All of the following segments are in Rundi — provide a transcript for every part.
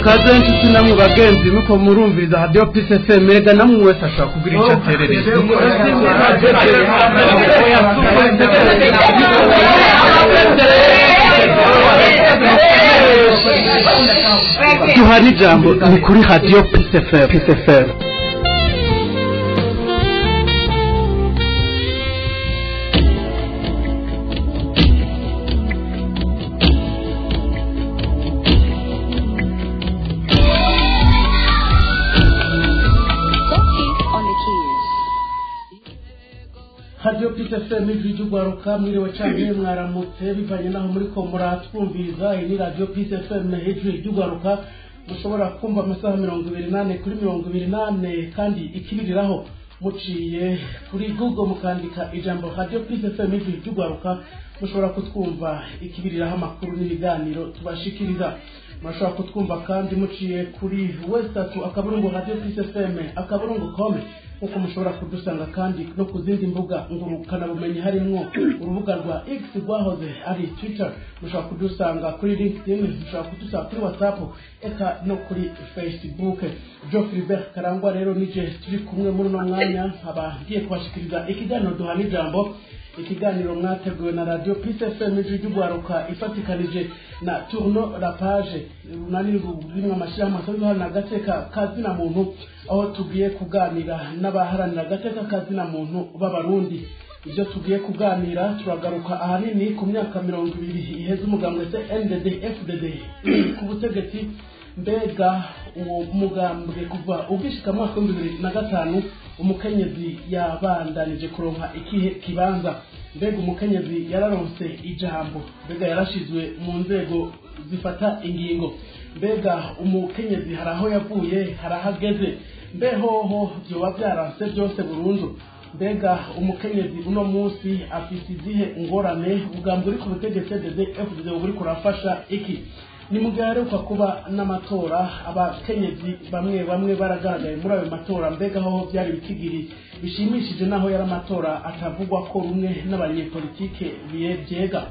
kaze nshuti namwe bagenzi nuko murumviriza Radio Peace FM mega namwe wese ashaka kugira icyo aterereza tuhari jambo ni kuri Radio Peace FM Radio Peace FM ijwi gwaruka mwiriwe cyane mwaramutse bivanye naho muri ko muratwumviza ni Radio Peace FM ijwi gwaruka mushobora kumva amasaha 28 kuri 28 kandi ikibiriraho muciye kuri Google mukandika ijambo Radio Peace FM ijwi gwaruka mushobora kutwumva ikibiriraho amakuru n'ibiganiro tubashikiriza mashobora kutwumva kandi muciye kuri website akaburungu Radio Peace FM akaburungu.com uko mushobora kudusanga kandi no kuzindi mbuga ngurukana bumenyi harimo urubuga rwa X rwahoze ari Twitter mushobora kudusanga kuri LinkedIn mushobora kudusanga kuri WhatsApp eka no kuri Facebook Geoffrey Bert Karangwa rero nije turi kumwe muri no mwanya abagiye kubashikiriza ikiganiro duhana ijambo ikiganiro mwateguwe na Radio Peace FM ijugwaruka ifatikanije na Tourno la page runani rw'imwe amashirahamwe asanzwe na gateka kazina muntu aho tugiye kuganira n'abaharanira gateka kazina muntu b'abarundi ibyo tugiye kuganira turagaruka ahanini ku myaka 20 iheze umugambwe NDD FDD ku butegetsi mbega umugambwe kuva ubishika mu 2005 umukenyezi yabandanije kuronka ikihe kibanza mbega umukenyezi yararonse ijambo mbega yarashizwe mu nzego zifata ingingo mbega umukenyezi haraho yavuye harahageze mbehoho byo byaranse byose burundu mbega umukenyezi uno munsi afite izihe ngorane ubwambwe uri ku butegetsi FDD buri kurafasha iki ni mugare kwa kuba n'amatora abakenyezi bamwe baragaragaye muri ayo matora mbega aho byari bikigiri bishimishije naho yari amatora atavugwa ko rumwe n'abanyepolitike byega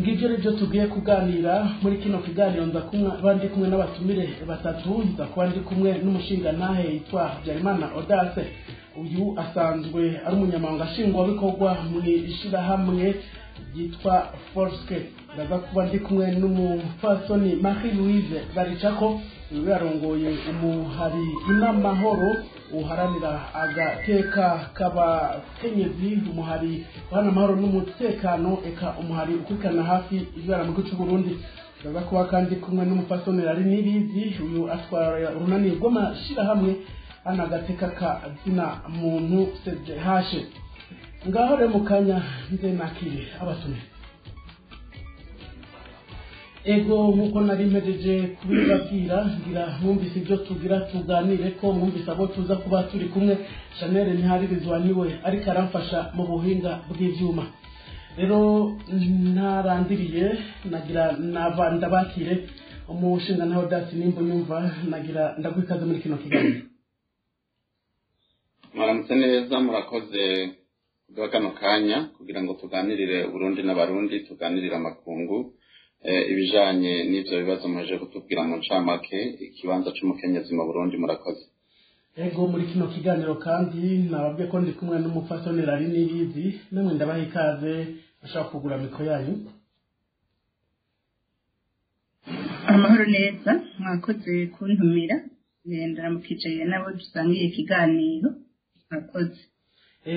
ngibyo rero tugiye kuganira muri kino kiganiro nza bandi kumwe n'abatumire batatu nza kwandi kumwe n'umushinga ntahe yitwa Byarimana Audace uyu asanzwe ari umunyamabanga nshingwabikorwa mu ishirahamwe yitwa Forske ndaza kuba ndi kumwe n'umufasoni Marie Louise Baricako yarongoye umuhari inamahoro uharanira agateka k'abakenyezi umuhari wana mahoro n'umutekano eka umuhari ukikana hafi ibara mu gihugu cy'u Burundi ndaza kuba kandi kumwe n'umufasoni ari nibizi uyu atwara urunani rw'amashirahamwe anagateka kazina muntu CDH ngaho re mukanya nze nakire abatume ego nkuko nari mpejeje kubibabwira ngira mwumvise ibyo tugira tuganire ko mwumvise abo tuza kuba turi kumwe Chanel Ntiharirizwa niwe ariko aramfasha mu buhinga bw'ivyuma rero narandiriye nagira ndabakire umushinga naho dasi nimbo nyumva nagira ndagwikaze muri kino kiganiro mwaramutse neza murakoze kuduha kano kanya kugira ngo tuganirire Burundi n'abarundi tuganirire amakungu ibijanye n'ivyo bibazo muje kutubwira mu ncamake ikibanza c'umukenyezi mu Burundi murakoze ego muri kino kiganiro kandi nababwiye ko ndi kumwe n'umufasoni ari nibizi namwe ndabaha ikaze ashaka kugura miko yanyu amahoro neza mwakoze kuntumira ndaramukije nabo dusangiye ikiganiro mwakoze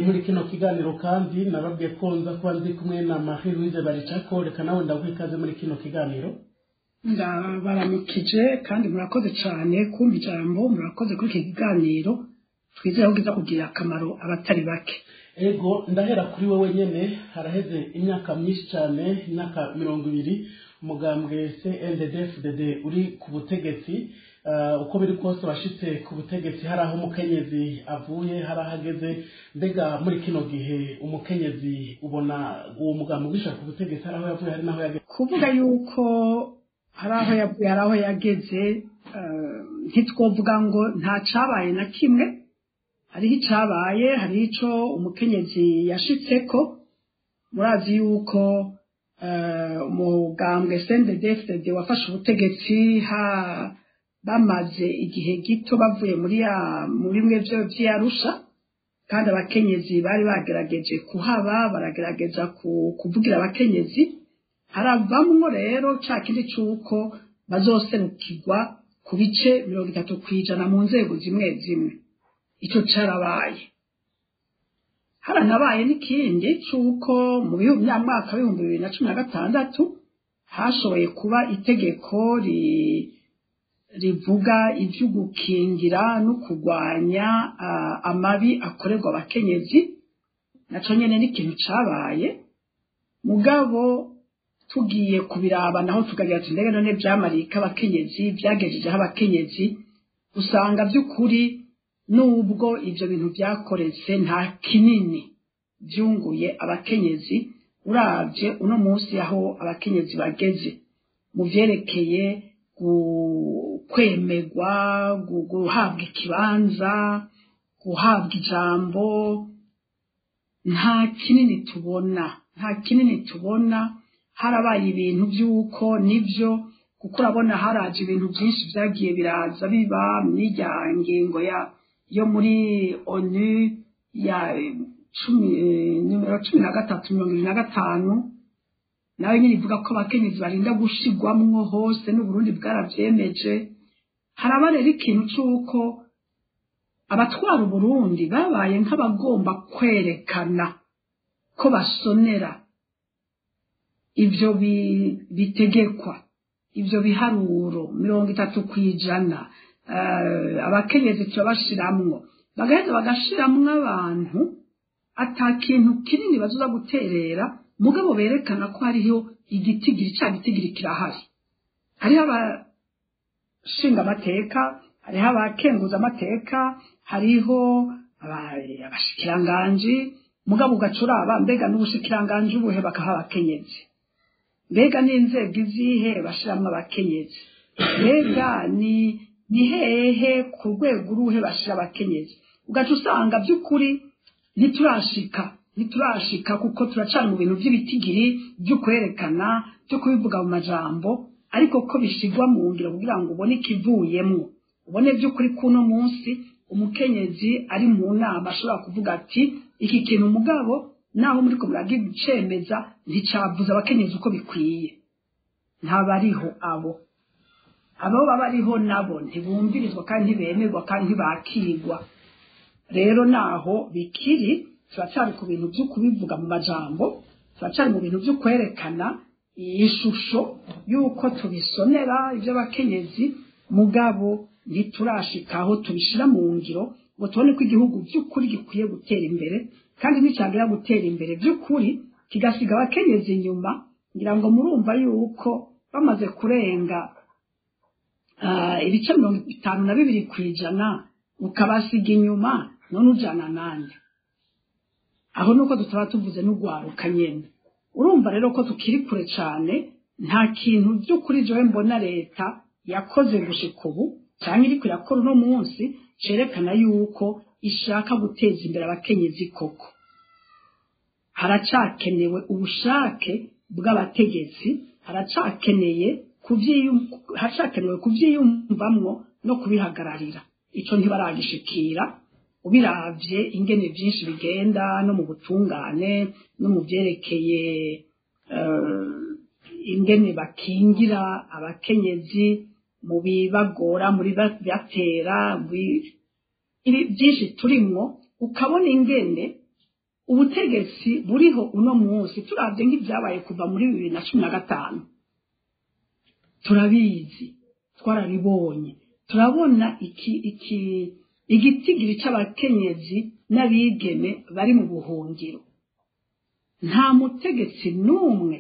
muri kino kiganiro kandi nababwiye ko nza kuba ndi kumwe na Marie Louise Baricako reka nawe ndakwikaze muri kino kiganiro ndabaramukije kandi murakoze cyane kumva ijambo murakoze kuri iki kiganiro twizeye ko kiza kugira akamaro abatari bake ego ndahera kuri wewe nyene haraheze imyaka myinshi cyane imyaka 20 umugambwe CNDD FDD uri ku butegetsi uko biri kose bashitse ku butegetsi haraho umukenyezi avuye harahageze mbega muri kino gihe umukenyezi ubona uwo mugambo wisha ku butegetsi haraho yavuye hari naho yageze kuvuga yuko haraho yavuye haraho yageze ntitwovuga ngo nta cabaye na kimwe hariho icabaye hariho ico umukenyezi yashitseko murazi yuko umugambwe CNDD-FDD wafashe ubutegetsi bamaze igihe gito bavuye muri mwe vy'Arusha kandi abakenyezi bari bagerageje kuhaba baragerageza kuvugira abakenyezi haravamwo rero ca kindi c'uko bazoserukirwa ku bice 30% mu nzego zimwe zimwe. Ico carabaye haranabaye n'ikindi c'uko mu myaka y'ibihumbi 2016 hashoboye kuba itegeko rivuga ivyo gukingira no kurwanya amabi akorerwa abakenyezi. Naco nyene n'ikintu cabaye mugabo tugiye kubiraba naho tukagira ati ndege none vyamarika abakenyezi vyagejejeho abakenyezi usanga vy'ukuri nubwo ivyo bintu vyakoretse nta kinini vyunguye abakenyezi uravye uno munsi aho abakenyezi bageze mu vyerekeye kwemegwa guhabwa ikibanza guhabwa ijambo nta kinini tubona harabaye ibintu by'uko nivyo kuko urabona haraje ibintu byinshi vyagiye biraza biba n'ijyangingo yo muri ONU ya nimero 1325 nawe nyine ivuga ko abakenyezi barinda gushigwamwo hose n'Uburundi bwaravyemeje. Haraba rero ikintu c'uko abatwara Uburundi babaye nk'abagomba kwerekana ko basonera ivyo bitegekwa ivyo biharuro 30%, abakenyezi tubashiramwo bagaheza bagashiramwo abantu ata kintu kinini bazoza guterera mugabo berekana ko hariho igitigiri kirahari. Hariho abashinga amateka, hariho abakenguza amateka, hariho abashikiranganji mugabo ugacuraba mbega n'ubushikiranganji ubuhe bakaha abakenyezi, mbega n'inzego izihe bashiramwo abakenyezi, mbega ni hehe ku rwego uruhe bashira abakenyezi. Ugaca usanga by'ukuri ntiturashika kuko turacana mu bintu by'ibitigiri byo kwerekana byo kubivuga mu majambo, ariko ko bishigwa mu ngiro kugira ngo ubone ikivuyemwo, ubone by'ukuri kuno munsi umukenyezi ari mu nama ashobora kuvuga ati iki kintu mugabo naho muri ko muragicemeza nticavuza abakenyezi uko bikwiye. Ntabariho abo babariho nabo ntibumvirizwa kandi ntibemerwa kandi ntibakirwa. Rero naho bikiri turacari ku bintu byo kubivuga mu majambo, turacari mu bintu byo kwerekana ishusho yuko tubisonera ivyo abakenyezi mugabo ntiturashikaho tubishira mu ngiro ngo tubone ko igihugu by'ukuri gikwiye gutera imbere, kandi nicagira gutera imbere by'ukuri kigasiga abakenyezi inyuma. Ngira ngo murumva yuko bamaze kurenga ibice 52% ukabasiga inyuma none ujana nande. Aho nuko tutaba tuvuze n'ugwaruka nyene. Urumva rero ko tukiri kure cyane, nta kintu by'ukuri jewe mbona leta yakoze gushika ubu cyangwa iri kuyakora uno munsi cerekana yuko ishaka guteza imbere abakenyezi koko. Haracakenewe ubushake bw'abategetsi, haracakenewe kuvyiyumvamwo no kubihagararira. Ico ntibaragishikira. Ubiravye ingene byinshi bigenda no mu butungane no mu byerekeye ingene bakingira abakenyezi mu bibagora muri batera byinshi turimwo, ukabona ingene ubutegetsi buriho uno munsi turavye nk'ibyabaye kuva muri 2015 turabizi twarabibonye, turabona igitigiri c'abakenyezi n'abigeme bari mu buhungiro. Nta mutegetsi n'umwe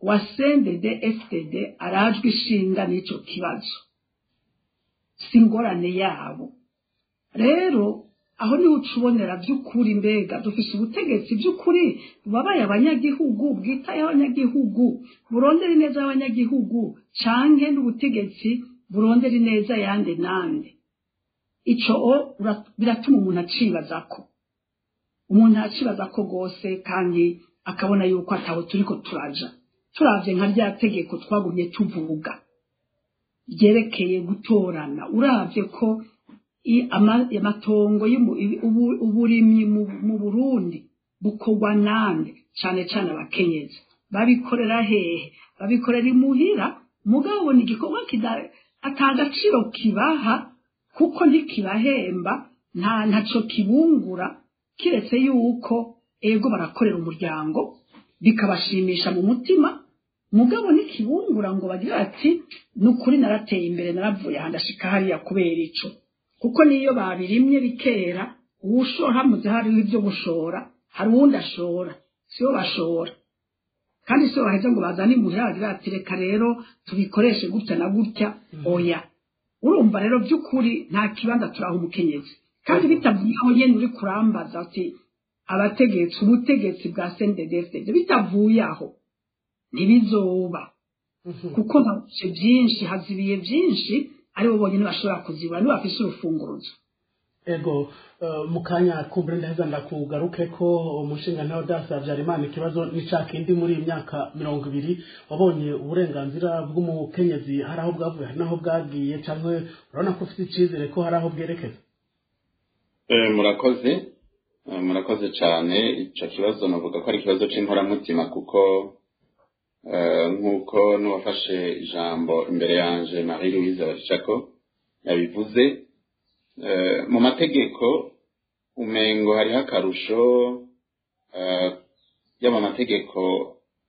wa CNDD FDD arajwe ishinga n'ico kibazo, singorane yabo. Rero aho niho ucubonera by'ukuri mbega dufise ubutegetsi by'ukuri bubabaye abanyagihugu, bwitaye abanyagihugu, burondera neza abanyagihugu, canke n'ubutegetsi burondera neza yande nande. Ico biratuma umuntu acibazako gose kandi akabona yuko ataho turiko turaja. Turavye nka rya tegeko twagumye tuvuga ryerekeye gutorana uravye ko amatongo uburimyi mu Burundi bukorwa nande cane cane abakenyezi babikorera hehe babikorera imuhira mugabo ni igikorwa atagaciro kibaha kuko ntikibahemba ntaco kibungura kiretse yuko ego barakorera umuryango bikabashimisha mu mutima mugabo nikibungura ngo bagira ati nukuri narateye imbere naravuye handashika hariya kubera ico kuko niyo babirimye bikera uwushora muze hariho ibyo gushora hari uwundi ashora siyo bashora kandi siyo baheza ngo bazane imuhira bagira ati reka rero tubikoreshe gutya na gutya oya urumva rero by'ukuri nta kibanza turaho umukenyezi kandi bitavuye aho nyene uri kurambaza ati ubutegetsi bwa CNDD-FDD bitavuye aho ntibizoba kuko ntabwo byinshi hazibiye byinshi aribo bonyine bashobora kuzibura nibafise urufunguruzo ego mukanya kumbure ndaheza ndakugaruke ko umushinga ntawe dasavye Imana ikibazo nicakindi muri imyaka 20 wabonye uburenganzira bw'umukenyezi hari aho bwavuye hari naho bwagiye cyangwa urabona ko ufite icizere ko hari aho bwerekeza murakoze cyane ico kibazo navuga ko ari ikibazo c'inkoramutima kuko nk'uko n'uwafashe ijambo imbere yanje Marie Louise Baricako yabivuze mu mategeko umengo hariho akarusho y'ama mategeko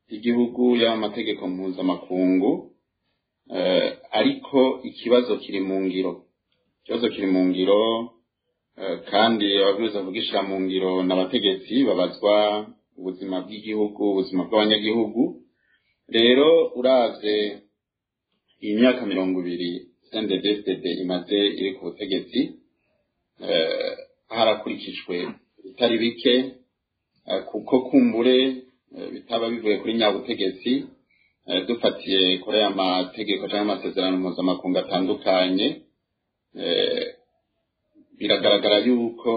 y'igihugu y'ama mategeko mpuzamakungu ariko ikibazo kiri mu ngiro kandi ababwiza vugisha mu ngiro n'abategetsi babazwa ubuzima bw'igihugu ubuzima bw'abanyagihugu rero uraze iyi myaka 20 CNDD-FDD imaze iri ku butegetsi harakurikijwe bitari bike kuko kumbure bitaba bivuye kuri nyabutegetsi dufatiye kuri aya mategeko cyangwa amasezerano mpuzamakungu atandukanye biragaragara yuko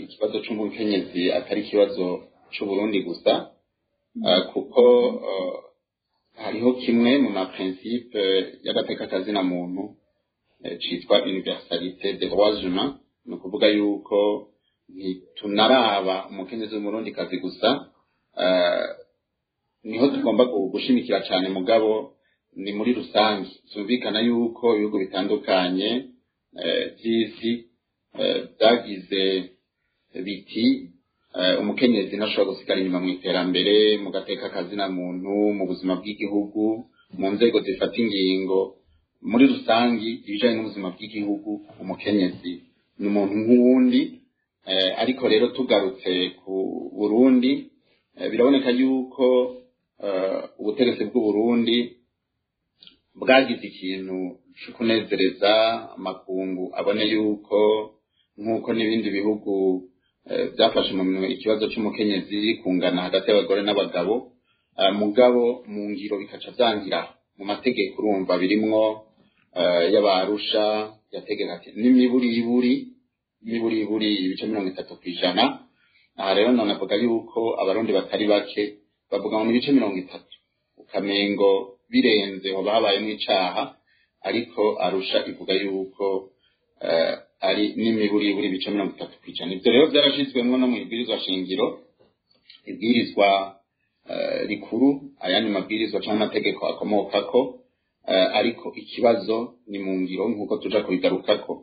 ikibazo c'umukenyezi atari ikibazo c'u Burundi gusa kuko hariho kimwe mu maprincipe y'agateka kazina muntu citwa universalité des droits humains no kuvuga yuko tunaraba umukenyezi w'umurundi kazi gusa niho tugomba gushimikira cyane mugabo ni muri rusange zumvikana yuko ibihugu bitandukanye by'isi byagize biti umukenyezi ntashobora gusigara inyuma mu iterambere mu gateka kazina muntu mu buzima bw'igihugu mu nzego zifata ingingo muri rusangi ibijanye n'ubuzima bw'igihugu umukenyezi ni umuntu nk'uwundi ariko rero tugarutse ku Burundi biraboneka yuko ubutegetsi bw'u Burundi bwagize ikintu cyo kunezereza amakungu abone yuko nk'uko n'ibindi bihugu byafashe mu minwe ikibazo cy'umukenyezi kungana hagati y'abagore n'abagabo mugabo mu ngiro bikaca byangira mu mategeko urumva birimwo y'abarusha yategeka ati n'imiburiburi ibice 30%. Aha rero none avuga yuko abarundi batari bake bavuga mu bice 30 ukamengo birenze ho babayemo icaha ariko arusha ivuga yuko ari n'imiburiburi ibice 30%. Ibyo rero byarashizwemwo no mu ibwirizwa shingiro ibwirizwa rikuru ayandi mabwirizwa cyangwa amategeko akomokako ariko ikibazo ni mu ngiro nk'uko tuja kubigarukako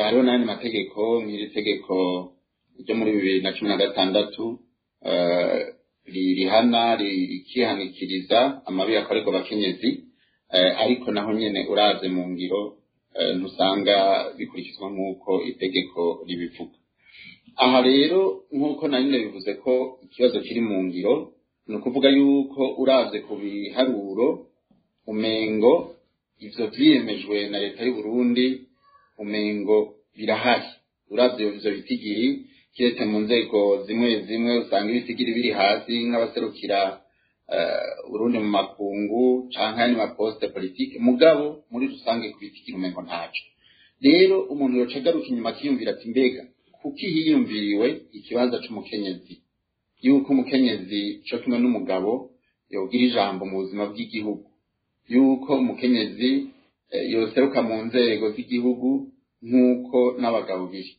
hariho n'ayandi mategeko nk'iri tegeko ryo muri 2016 rihana rikihanikiriza amabi yakorerwa abakenyezi ariko naho nyene uraze mu ngiro ntusanga bikurikizwa nk'uko itegeko ribivuga. Aha rero nk'uko nanyine bivuze ko ikibazo kiri mu ngiro ni ukuvuga yuko uraze ku biharuro umengo ivyo vyiyemejwe na leta y'u Burundi umengo birahari uravye ivyo bitigiri kiretse mu nzego zimwe usanga ibitigiri biri hasi nk'abaserukira Burundi mu makungu canke ni ma poste politique mugabo muri rusange kubitigiri umengo ntaco. Rero umuntu yoca agaruka inyuma akiyumvira ati mbega kuki hiyumviriwe ikibanza c'umukenyezi yuko umukenyezi cyo kimwe n'umugabo yogira ijambo mu buzima bw'igihugu yuko umukenyezi yoseruka mu nzego z'igihugu nk'uko n'abagabo biri.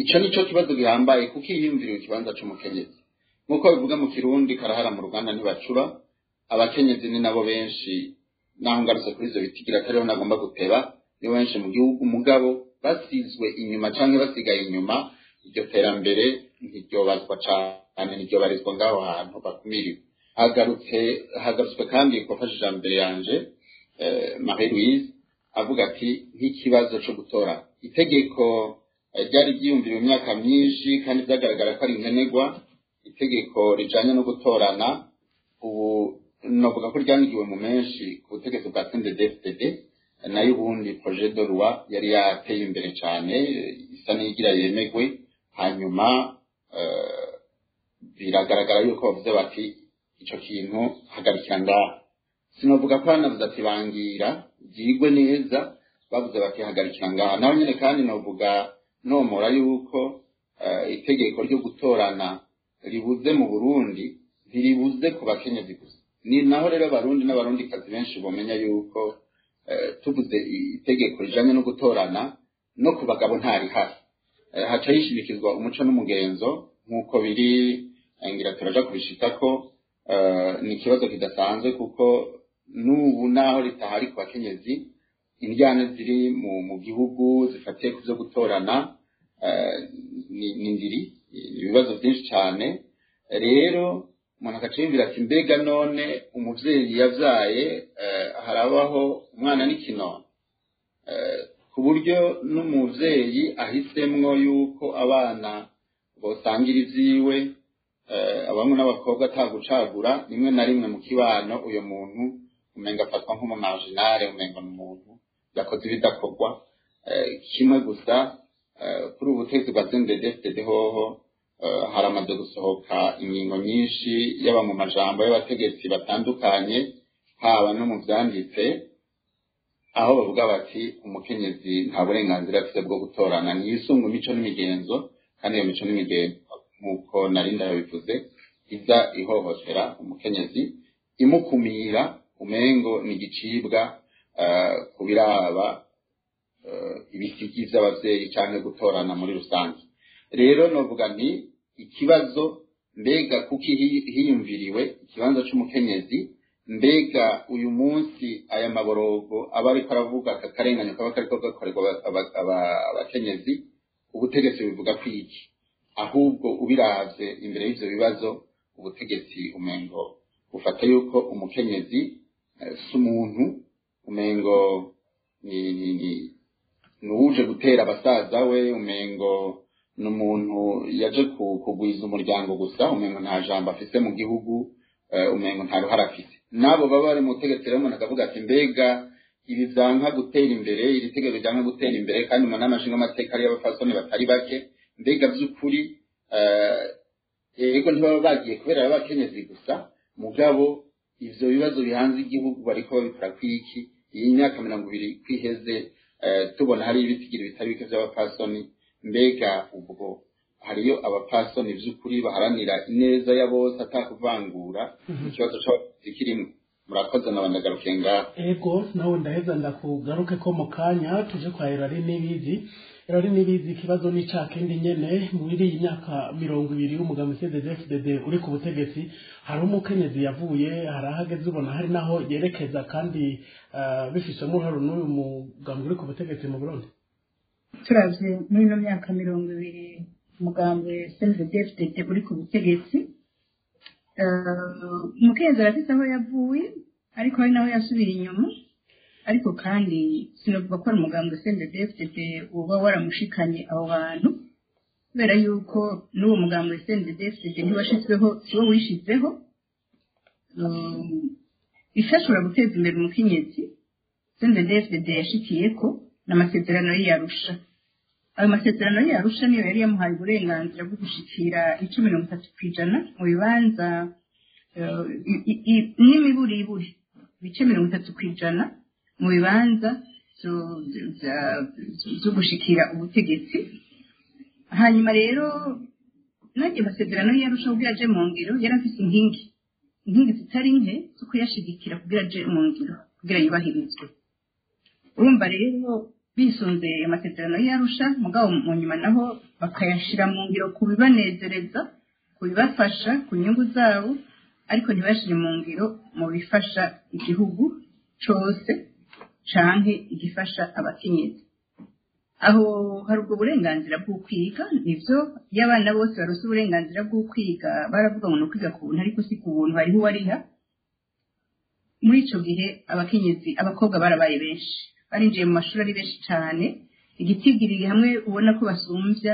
Ico nico kibazo gihambaye kuko iyiyumviriwe ikibanza c'umukenyezi nk'uko bivuga mu Kirundi karahara mu ruganda ntibacura. Abakenyezi ni nabo benshi, naho ngarutse kuri ivyo bitigira atariho nagomba guteba, ni benshi mu gihugu mugabo basizwe inyuma canke basigaye inyuma. Iryo terambere ntiryobazwa cane, ntiryobarizwa ngaho hantu bakumiriwe. Hagarutswe kandi kwafashe ijambere yanje Marie Louise avuga ati nk'ikibazo co gutora itegeko ryari ryiyumviriwe imyaka myinshi kandi byagaragara ko ari nkenerwa. Itegeko rijanye no gutorana ubu novuga ko ryanigiwe mu menshi ku butegetsi bwa CNDD-FDD, nayo ubundi projet de loi yari yateye imbere cyane isa n'igira yemegwe. Hanyuma biragaragara yuko bavuze bati ico kintu hagarikira ngaha. Sinovuga ko hanavuze ati bangira byigwe neza, bavuze bati hagarikira ngaha. Naho nyene kandi novuga nomora yuko itegeko ryo gutorana ribuze mu Burundi ntiribuze ku bakenyezi gusa. Ni naho rero abarundi n'abarundikazi benshi bomenya yuko tuvuze itegeko rijanye no gutorana no ku bagabo ntari hafi. Haca yishimikizwa umuco n'umugenzo nk'uko biri, ngira turaja kubishikako. Ni ikibazo kidasanzwe kuko n'ubu naho ritahari ku bakenyezi, indyane ziri mu gihugu zifatiye ku byo gutorana ni ndiri, ibibazo byinshi cyane. Rero umuntu akaciyumvira ati mbega none umuvyeyi yavyaye harabaho umwana n'ikinono, ku buryo n'umuvyeyi ahisemwo yuko abana bosangira ivyiwe, abamwe n'abakobwa atagucagura. Rimwe na rimwe mu kibano uyo muntu umenga afatwa nk'umumarginale, umenga n'umuntu yakoze ibidakorwa. Kimwe gusa kuri ubu butegetsi bwa CNDD-FDD hoho haramaze gusohoka ingingo nyinshi yaba mu majambo y'abategetsi batandukanye haba no mu vyanditse, aho bavuga bati umukenyezi nta burenganzira afite bwo gutorana. Niyisunga imico n'imigenzo, kandi iyo mico n'imigenzo nk'uko narinda yabivuze iza ihohotera umukenyezi, imukumira umengo ni igicibwa kubiraba ibisigi vy'abavyeyi canke gutorana muri rusange. Rero novuga nti ikibazo mbega kuki hiyumviriwe ikibanza c'umukenyezi, mbega uyu munsi aya maborogo aba ariko aravuga akarenganyo kaba kariko gakorerwa abakenyezi, ubutegetsi bivuga kwiki? Ahubwo ubiravye imbere y'ivyo bibazo ubutegetsi umengo bufata yuko umukenyezi si umuntu, umengo n'uje gutera abasaza we, umengo n'umuntu yaje kugwiza umuryango gusa, umengo nta jambo afise mu gihugu, umengo nta ruhara afise. Nabo baba bari mu butegetsi rero umuntu akavuga ati mbega ibi vyanka gutera imbere, iri tegeko ryanka gutera imbere, kandi mu nama nshingamateka ari y'abafasoni batari bake, mbega vy'ukuri yego ntibaba bagiye kubera abakenyezi gusa, mugabo ivyo bibazo bihanze igihugu bariko babikora kwiki? Iyi myaka 20 kwiheze tubona hari ibitigiri bitari bike vy'abafasoni, mbega ubwo hariyo abapasoni vy'ukuri baharanira ineza ya bose atakuvangura ikibazo cy'ikirimo? Murakoze nabandagaruke ngaho. Ego nawe ndaheza ndakugaruke ko mu kanya tuje kwa Erari Nibizi. Ikibazo ni ca kindi nyene muri iyi myaka 20 y'umugambi CNDD-FDD uri ku butegetsi, hari umukenyezi yavuye, harahageze ubona hari naho yerekeza kandi bifishemo hari n'uyu mugambi uri ku butegetsi mu Burundi. Turavye muri ino myaka 20 umugambi CNDD-FDD uri ku butegetsi, umukenyezi arafise aho yavuye ariko hari naho yasubira inyuma. Ariko kandi sinovuga ko ari umugambi CNDD-FDD uba waramushikanye aho hantu, kubera yuko n'uwo mugambi CNDD-FDD ntiwashizweho, siwo wishizeho. Ishashobora guteza imbere umukenyezi CNDD-FDD yashikiyeko n'amasezerano y'Arusha. Ayo masezerano y'Arusha niyo yari yamuhaye uburenganzira bwo gushikira 30% mu bibanza n'imiburiburi bice 30% mu bibanza zo gushikira ubutegetsi. Hanyuma rero nagiye masezerano y'Arusha kugira aje mu ngiro yarafise inkingi zitari nke zo kuyashigikira kugira aje mu ngiro, kugira yubahirizwe. urumva rero bisunze amasezerano y'Arusha mugabo mu nyuma naho bakayashira mu ngiro kubibanezereza kubibafasha ku nyungu zabo ariko ntibashire mu ngiro mu bifasha igihugu cose canke igifasha abakenyezi aho hari ubwo burenganzira bwo kwiga nivyo y'abana bose barose uburenganzira bwo kwiga baravuga ngo no kwiga ku buntu ariko si ku buntu hariho wariha muri ico gihe abakenyezi abakobwa barabaye benshi barinjiye mu mashuri ari benshi cyane igitigiri hamwe ubona ko basumvya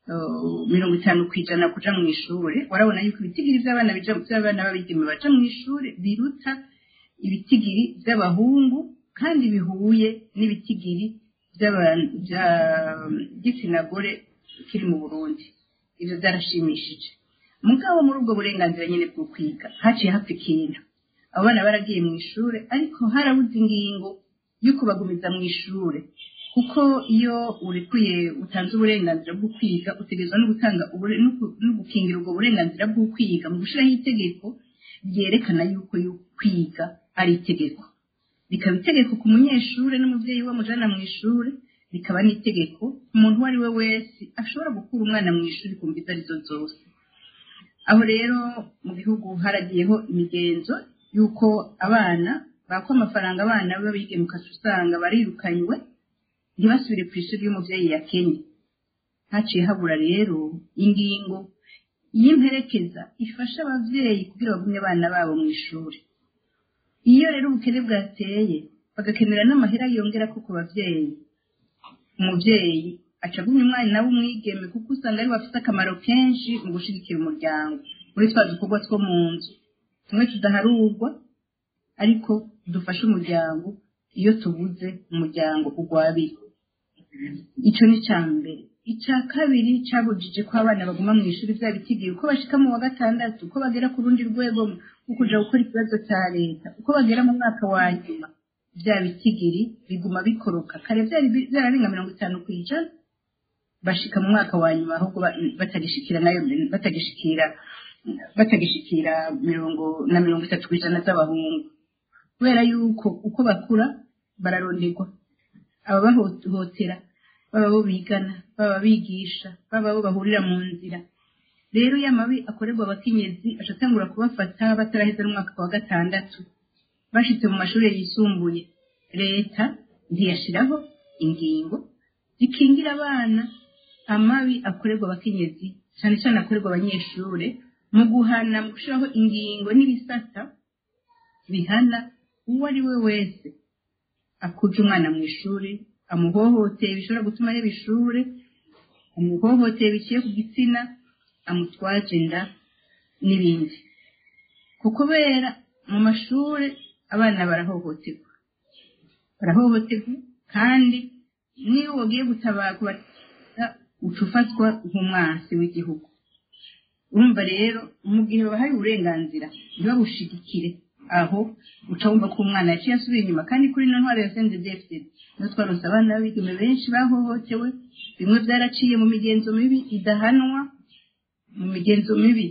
50% kuja mu ishure warabona yuko ibitigiri by'abana babigeme baja mu ishure biruta ibitigiri by'abahungu kandi bihuye n'ibitigiri by'igitsina gore kiri mu Burundi ivyo byarashimishije mugabo muri ubwo burenganzira nyene bwo kwiga haciye hapfa ikintu abana baragiye mu ishure ariko harabuze ingingo yuko bagumiza mu ishure kuko iyo urekuye utanze uburenganzira bwo kwiga utegerezwa no gutanga no gukingira ubwo burenganzira bwo kwiga mu gushiraho itegeko ryerekana yuko kwiga ari itegeko bikaba itegeko ku munyeshure n'umuvyeyi we amujana mu ishure bikaba n'itegeko umuntu wari we wese ashobora gukura umwana mu ishure kumviza arizo zose aho rero mu gihugu haragiyeho imigenzo yuko abana bako amafaranga abana babige mu kasusanga barirukanywe ntibasubire ku ishuri y'umuvyeyi yakenye haciye habura rero ingingo y'imperekeza ifasha abavyeyi kugira bagumye abana babo mu ishuri iyo rero ubukene bwateye bagakenera n'amahera yongera ko ku bavyeyi umuvyeyi acagumye umwana nawe umwigeme kuko usanga ari bafite akamaro kenshi mu gushigikira umuryango muri twa dukorwa two mu nzu tumwe tudaharurwa ariko dufasha umuryango iyo tubuze umuryango ugwabira ico ni cambere ica kabiri cabujije ko abana baguma mu ishuri vyabitigiye uko bashika mu wa gatandatu uko bagera ku rundi rwego ukuja gukora ikibazo cya leta uko bagera mu mwaka wa nyuma vyabitigiri biguma bikoroka kare vyari byararenga 50% bashika mu mwaka wa nyuma ahubwo batagishikira nayo batagishikira 30% z'abahungu kubera yuko uko bakura bararonderwa ababahohotera baba bo bigana baba bigisha baba bo bahurira mu nzira rero yamabi akorerwa abakenyezi acatangura kubafata bataraheza n'umwaka wa gatandatu bashitse mu mashuri yisumbuye leta ntiyashiraho ingingo zikingira abana amabi akorerwa abakenyezi cyane cyane akorerwa abanyeshure mu guhana mu gushiraho ingingo n'ibisata bihana uwo ari we wese akuje umwana mu ishuri amuhohoteye bishobora gutuma yeba ishure amuhohoteye biciye ku gitsina amutwaje inda n'ibindi kuko bera mu mashure abana barahohoterwa kandi niyo wagiye gutabaka ucufatwa nk'umwansi w'igihugu urumva rero mu gihe bahaye uburenganzira ntibabushigikire aho uca wumva ko umwana yaciye asubira inyuma kandi kuri no ntwaro ya CNDD-FDD no twaronse abana b'abigeme benshi bahohotewe bimwe byaraciye mu migenzo mibi idahanwa mu migenzo mibi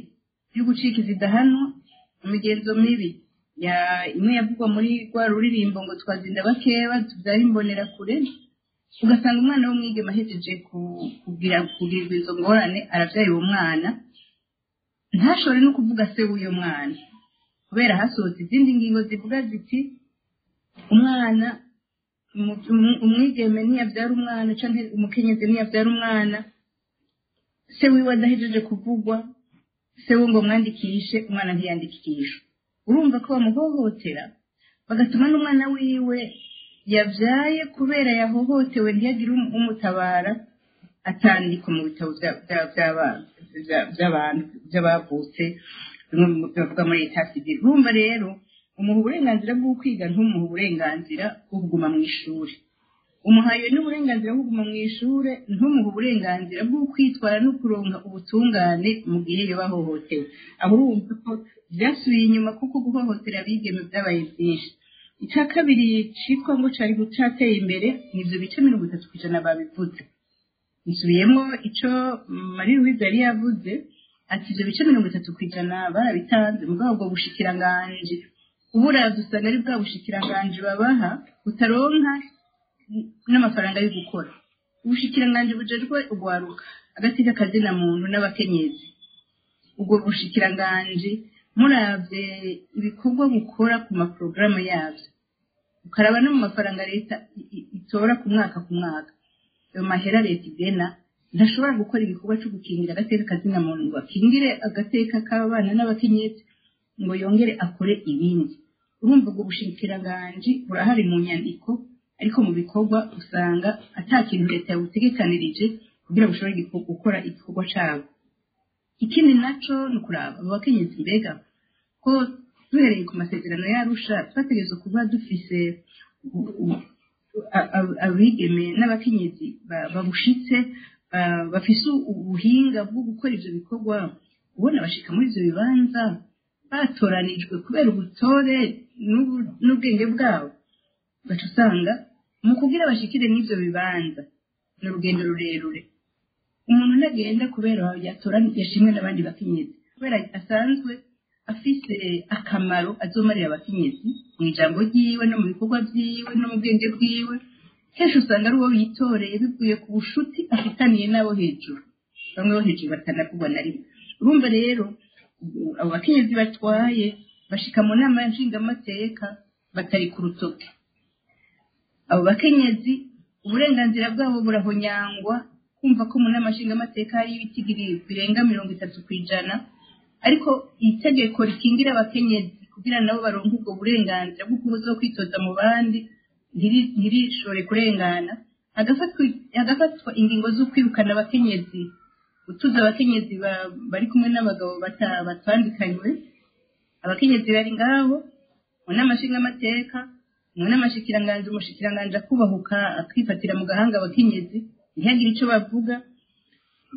yo gucikiza idahanwa mu migenzo mibi ya imwe yavugwa muri rwa ruririmbo ngo twazinda bakeba tubyara imbonera kure ugasanga umwana w'umwigeme ahejeje kugirirwa izo ngorane aravyaye uwo mwana ntashobore no kuvuga se w'uyo mwana kubera hasohotse izindi ngingo zivuga ziti umwana umwigeme niyavyara umwana canke umukenyezi niyavyara umwana se wiwe adahejeje kuvugwa se wo ngo mwandikishe umwana ntiyandikishwe urumva ko bamuhohotera bagatuma n'umwana wiwe yavyaye kubera yahohotewe ntiyagire umutabara atandika mu bitabo by'abavutse bavuga muri leta civile urumva rero umuha uburenganzira bwo kwiga ntumuha uburenganzira bwo kuguma mu ishuri umuhaye n'uburenganzira bwo kuguma mu ishure ntumuha uburenganzira bwo kwitwara no kuronka ubutungane mu gihe yo bahohotewe aho urumva ko byasubiye inyuma kuko guhohotera abigeme byabaye byinshi icya kabiri citwa ngo cari gucateye imbere nivyo bice 30% babivuze nsubiyemo ico Marie Louise yari yavuze ati ivyo bice 30% barabitanze mugabo ubwo bushikiranganje uburavye usanga ari bwa bushikiranganje babaha utaronka n'amafaranga yo gukora ubushikiranganji bujejwe ugwaruka agateka kazina muntu n'abakenyezi ubwo bushikiranganji muravye ibikorwa bukora ku maprograma yavyo ukaraba no mu mafaranga leta itora ku mwaka ayo mahera leta igena ntashobora gukora ibikorwa cyo gukingira agateka kazina muntu ngo akingire agateka k'abana n'abakenyezi ngo yongere akore ibindi urumva ubwo bushikiranganji burahari mu nyandiko ariko mu bikorwa usanga atakintu leta yabutegekanirije kugira bushobore gukora igikorwa cabo ikindi naco nukuraba abakenyezi mbega ko duhereye ku masezerano y'Arusha twategerezwa kuba dufise abigeme n'abakenyezi babushitse bafise ubuhinga bwo gukora ivyo bikorwa ubona bashika muri ivyo bibanza batoranijwe kubera ubutore n'ubwenge bwabo gaca usanga mu kugira bashikire n'ivyo bibanza ni urugendo rurerure umuntu ntagenda kubera yashimwe n'abandi bakenyezi kubera asanzwe afise akamaro azomarira abakenyezi mu ijambo ryiwe no mu bikorwa vyiwe no mu bwenge bwiwe kenshi usanga ari uwo bitoreye bivuye ku bushuti afitaniye n'abo hejuru bamwe bo hejuru batanakubwa na rimwe urumva rero abo bakenyezi batwaye bashika mu nama nshingamateka batari ku rutoke abo bakenyezi uburenganzira bwabo burahonyangwa kumva ko mu nama nshingamateka hari ibitigiri birenga 30%, ariko itegeko rikingira abakenyezi kugira nabo baronke ubwo burenganzira bwo kubuza kwitoza mu bandi ntirishobore kurengana hagafatwa ingingo zo kwirukana abakenyezi utuza abakenyezi bari kumwe n'abagabo batandukanywe abakenyezi bari ngaho mu nama nshingamateka mu nama umushikiranganji akubahuka akifatira mu gahanga abakenyezi ntihagire ico bavuga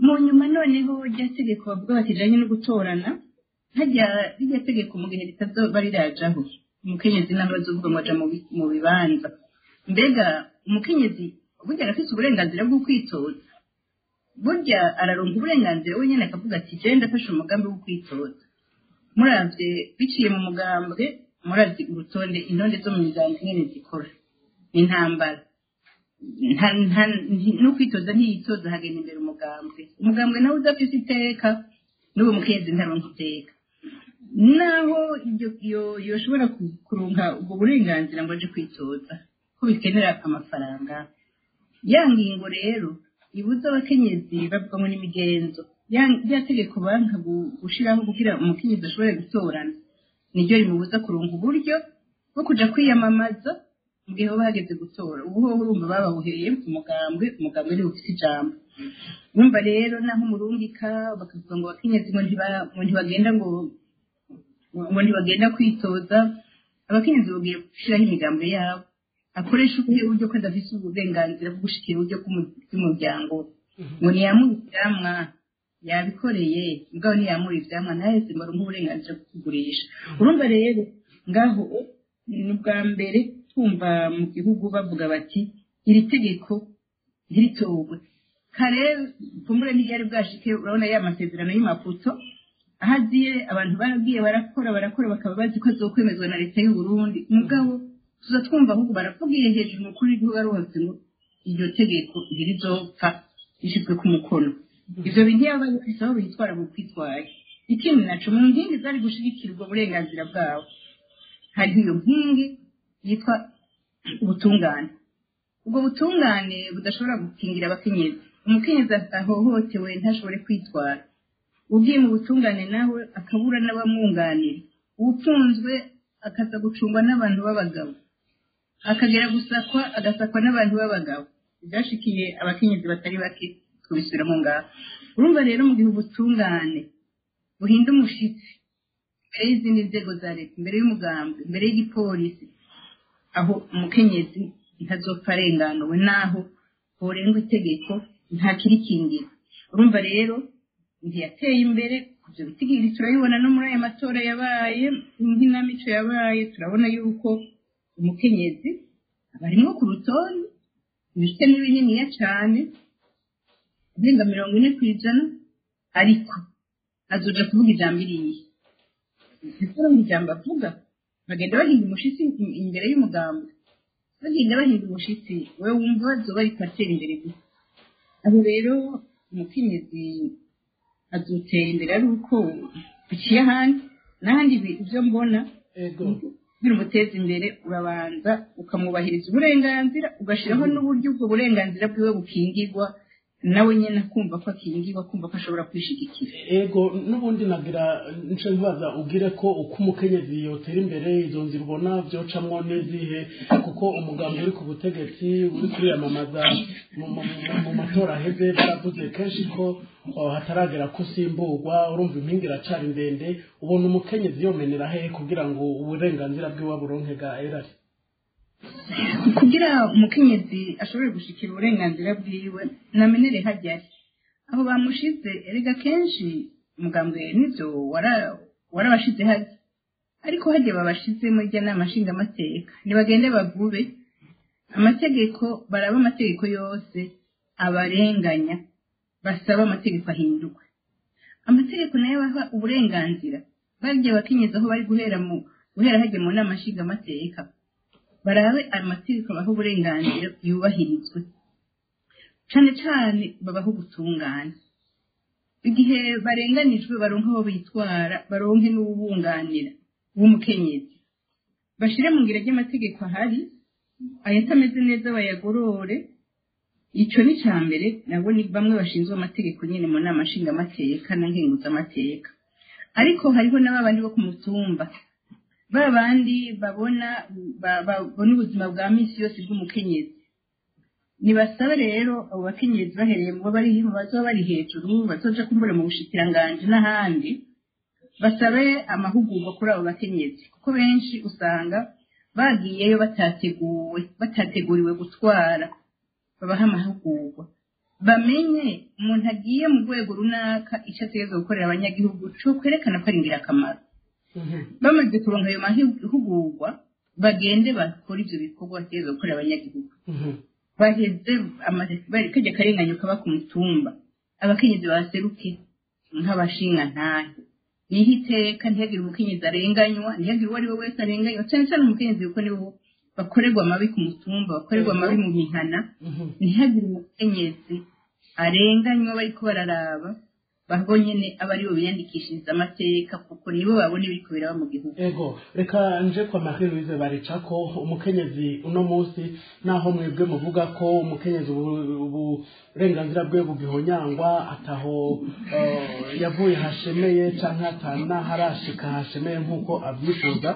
mu nyuma noneho rya tegeko bavuga batijanye no gutorana rijya tegeko mu gihe ritazoba rirajaho umukenyezi naho bazovuga ngo aja mu bibanza mbega umukenyezi burya arafise uburenganzira bwo kwitoza burya araronka uburenganzira wenyene akavuga ati je ndafashe umugambi wo kwitoza muravye biciye mu mugambwe murazi urutonde intonde zo mu migambwe nyene zikora intambara no kwitoza ntiyitoza hagenda imbere umugambwe nawe udafise iteka n'uwo mukenyezi ntaronka iteka naho yoshobora kuronka ubwo burenganzira ngo aje kwitoza ko bikenera amafaranga ya ngingo rero ibuza abakenyezi bavuga ngo n'imigenzo ya tegeko banka gushiraho kugira umukenyezi ashobore gutorana niryo rimubuza kuronka uburyo bwo kuja kwiyamamaza mu gihe baba hageze gutora ubu ho urumva bababuhereye ku umugambwe ni ufite ijambo urumva rero naho umurungika bakavuga ngo abakenyezi ngo ntibagenda kwitoza abakenyezi bagiye gushiraho imigambo yabo akoresha uburyo ko adafise uburenganzira bwo gushikira uburyo bw'umuryango ngo niyamure ivyamwa yabikoreye mugabo niyamure ivyamwa naheze mbaronka uburenganzira bwo kugurisha urumva rero ngaho ni ubwa mbere twumva mu gihugu bavuga bati iri tegeko ntiritogwe kare kumbure ntiryari bwashike urabona ya masezerano y'Imaputo ahaziye abantu baragiye barakora bakaba bazi ko azokwemezwa na leta y'u Burundi mugabo tuza twumva ahubwo baravugiye hejuru mukuru w'igihugu aruhatse ngo iryo tegeko ntirizopfa rishizwe ku mukono ivyo bintu yabaye kwisaho bitwara mu kwitwaye ikindi naco mu ngingi zari gushigikira ubwo burenganzira bwabo hari iyo nkingi yitwa ubutungane ubwo butungane budashobora gukingira abakenyezi umukenyezi ahohotewe ntashobore kwitwara ugiye mu butungane nawe akabura n'abamwunganira ubufunzwe akaza gucungwa n'abantu b'abagabo akagera agasakwa n'abantu b'abagabo byashikiye abakenyezi batari bake kubisubira mu ngaho urumva rero mu gihe ubutungane buhinda umushitsi imbere y'izindi nzego za leta imbere y'umugambwe imbere y'igipolisi aho umukenyezi ntazopfa arenganuwe naho horengwa itegeko nta kirikingira urumva rero ntiyateye imbere kuvyo bitigiri turabibona no muri aya matora yabaye n'inkinamico yabaye turabona yuko umukenyezi abarimwo ku rutonde ibice n'ibininiya cane arenga 40%, ariko azoja kuvuga ijambo iriye ndetse ijambo avuga bagenda bahinga umushitsi imbere y'umugambwe bagenda bahinda umushitsi wewe wumva bazoba ariko atera imbere gusa aho rero umukenyezi azotera imbere ari uko biciye ahandi n'ahandi ibyo mbona kugira umuteza imbere urabanza ukamwubahiriza uburenganzira ugashyiraho n'uburyo ubwo burenganzira bwiwe bukingirwa nawe nyine akumva ko akingirwa akumva ko ashobora kwishigikira ego n'ubundi nagira nce nkibaza ubwire ko uko umukenyezi yotera imbere izo nzira ubona byocamwo n'izihe kuko umugambi uri ku butegetsi uri kwiyamamaza mu matora aheze baravuze kenshi ko hataragera ko usimburwa urumva impinga iracari ndende ubona umukenyezi yomenera hehe kugira ngo uburenganzira bwiwe buronke ga erari kugira umukenyezi ashobore gushikira uburenganzira bwiwe namenere hajyari aho bamushize erega kenshi umugambwe n'ivyo warabashize hajya ariko hajya babashize muri rya nama nshingamateka ntibagende bagube amategeko baraba amategeko yose abarenganya basaba amategeko ahindurwe amategeko nayo baha uburenganzira barya abakenyezi aho bari guhera hajya mu nama nshingamateka barabe amategeko baho uburenganzira yubahirizwe cyane cyane babaho gutungana igihe barenganijwe baronka aho bitwara baronke n'ubunganira w'umukenyezi bashire mu ngira ry'amategeko ahari ayatameze neza bayagorore ico ni cyambere nabo ni bamwe bashinzwe amategeko nyene mu nama nshingamateka na nkenguzamateka ariko hariho n'abandi bo ku mutumba babandi babona ubuzima bwa misi yose bw'umukenyezi nibasaba rero abo bakenyezi bahereye mu bazoba bari hejuru bazoja kumbura mu bushikiranganje n'ahandi basabe amahugurwa kuri abo bakenyezi kuko benshi usanga bagiyeyo batateguriwe gutwara babaha amahugurwa bamenye umuntu agiye mu rwego runaka icyo ategerezwa gukorera abanyagihugu cyo kwerekana ko ari ingirakamaro bamaze kuronka ayo mahugurwa bagende bakora ivyo bikorwa bategerezwa gukorera abanyagihugu baheze kajya karenganya kaba ku mutumba abakenyezi baseruke nk'abashinga ntahe niho iteka ntihagire umukenyezi arenganywa ntihagire uwo ari we wese arenganywa cyane cyane umukenyezi kuko nibo bakorerwa amabi ku mutumba bakorerwa amabi mu mihana ntihagire umukenyezi arenganywa bariko bararaba baho nyene abaribo biyandikishiriza amateka kuko nibo babona ibiriko biraba mu gihugu ego reka nje kwa Marie Louise Baricako umukenyezi uno munsi naho mwebwe muvuga ko umukenyezi uburenganzira bwe bugihonyangwa ataho yavuye hashemeye canke atana harashika hashemeye nkuko avyifuza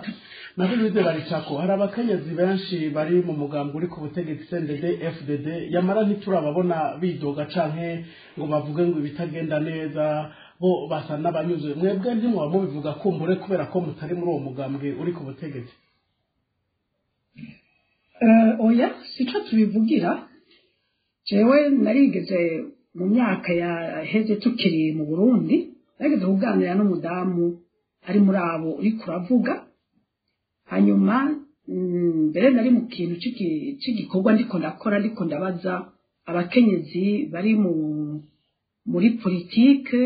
Marie Louise Baricako hari abakenyezi benshi bari mu mugambo uri ku butegetsi CNDD FDD yamara ntiturababona bidoga canke ngo bavuge ngo ibitagenda neza bo basa n'abanyuze mwebwe ntimwa mubivuga kumbure kubera ko mutari muri uwo mugambwe uri ku butegetsi oya sico tubivugira jewe narigeze mu myaka yaheze tukiri mu Burundi narigeze kuganira n'umudamu ari muri abo uri kuravuga hanyuma mbere nari mu kintu cy'igikorwa ndiko ndabaza abakenyezi bari muri politike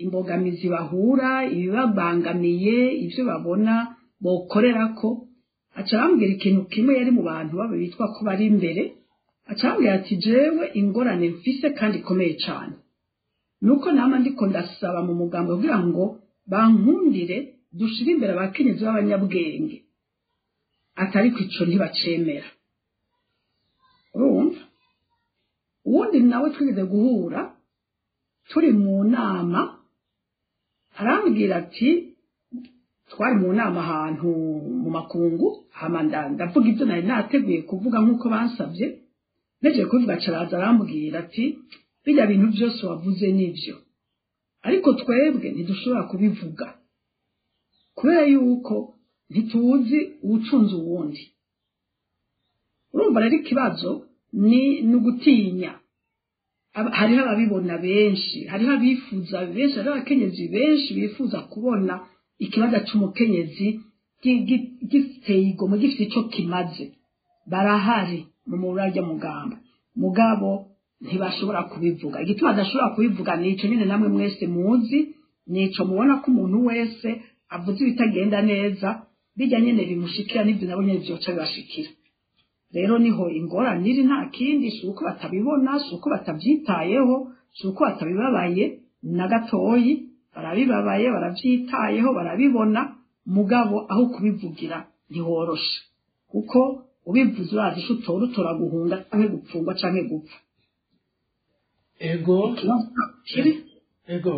imbogamizi bahura ibibabangamiye ibyo babona bokorerako acambwira ikintu kimwe yari mu bantu babo bitwa ko bari imbere acambwira ati jewe ingorane mfise kandi ikomeye cyane nuko nama ndiko ndasaba mu mugambo kugira ngo bankundire dushire imbere abakenyezi b'abanyabwenge atari kwico ntibacemera urumva ubundi nawe twigeze guhura turi mu nama arambwira ati twari mu nama ahantu mu makungu ndavuga ibyo nari nateguye kuvuga nk'uko bansabye neje kuvuga caraza arambwira ati bijya bintu byose wavuze nivyo ariko twebwe ntidushobora kubivuga kubera yuko ntituzi uwucunze uwundi urumva rero ikibazo ni ugutinya hariho ababibona benshi hariho abifuza benshi hariho abakenyezi benshi bifuza kubona ikibazo cy'umukenyezi giteye igomwe gifite icyo kimaze barahari mu murajya mugabo ntibashobora kubivuga igituma adashobora kubivuga nico nyine namwe mwese muzi nico mubona ko umuntu wese avuze ibitagenda neza bijya nyine bimushikira n'ibyo nabo nyine byoca bibashikira rero niho ingorane iri nta kindi si uko batabibona si uko batabyitayeho si uko batabibabaye na gatoyi barabibabaye barabyitayeho barabibona mugabo aho kubivugira ntiworoshe kuko ubivuze urazi ko utora guhunga canke gupfungwa canke gupfa ego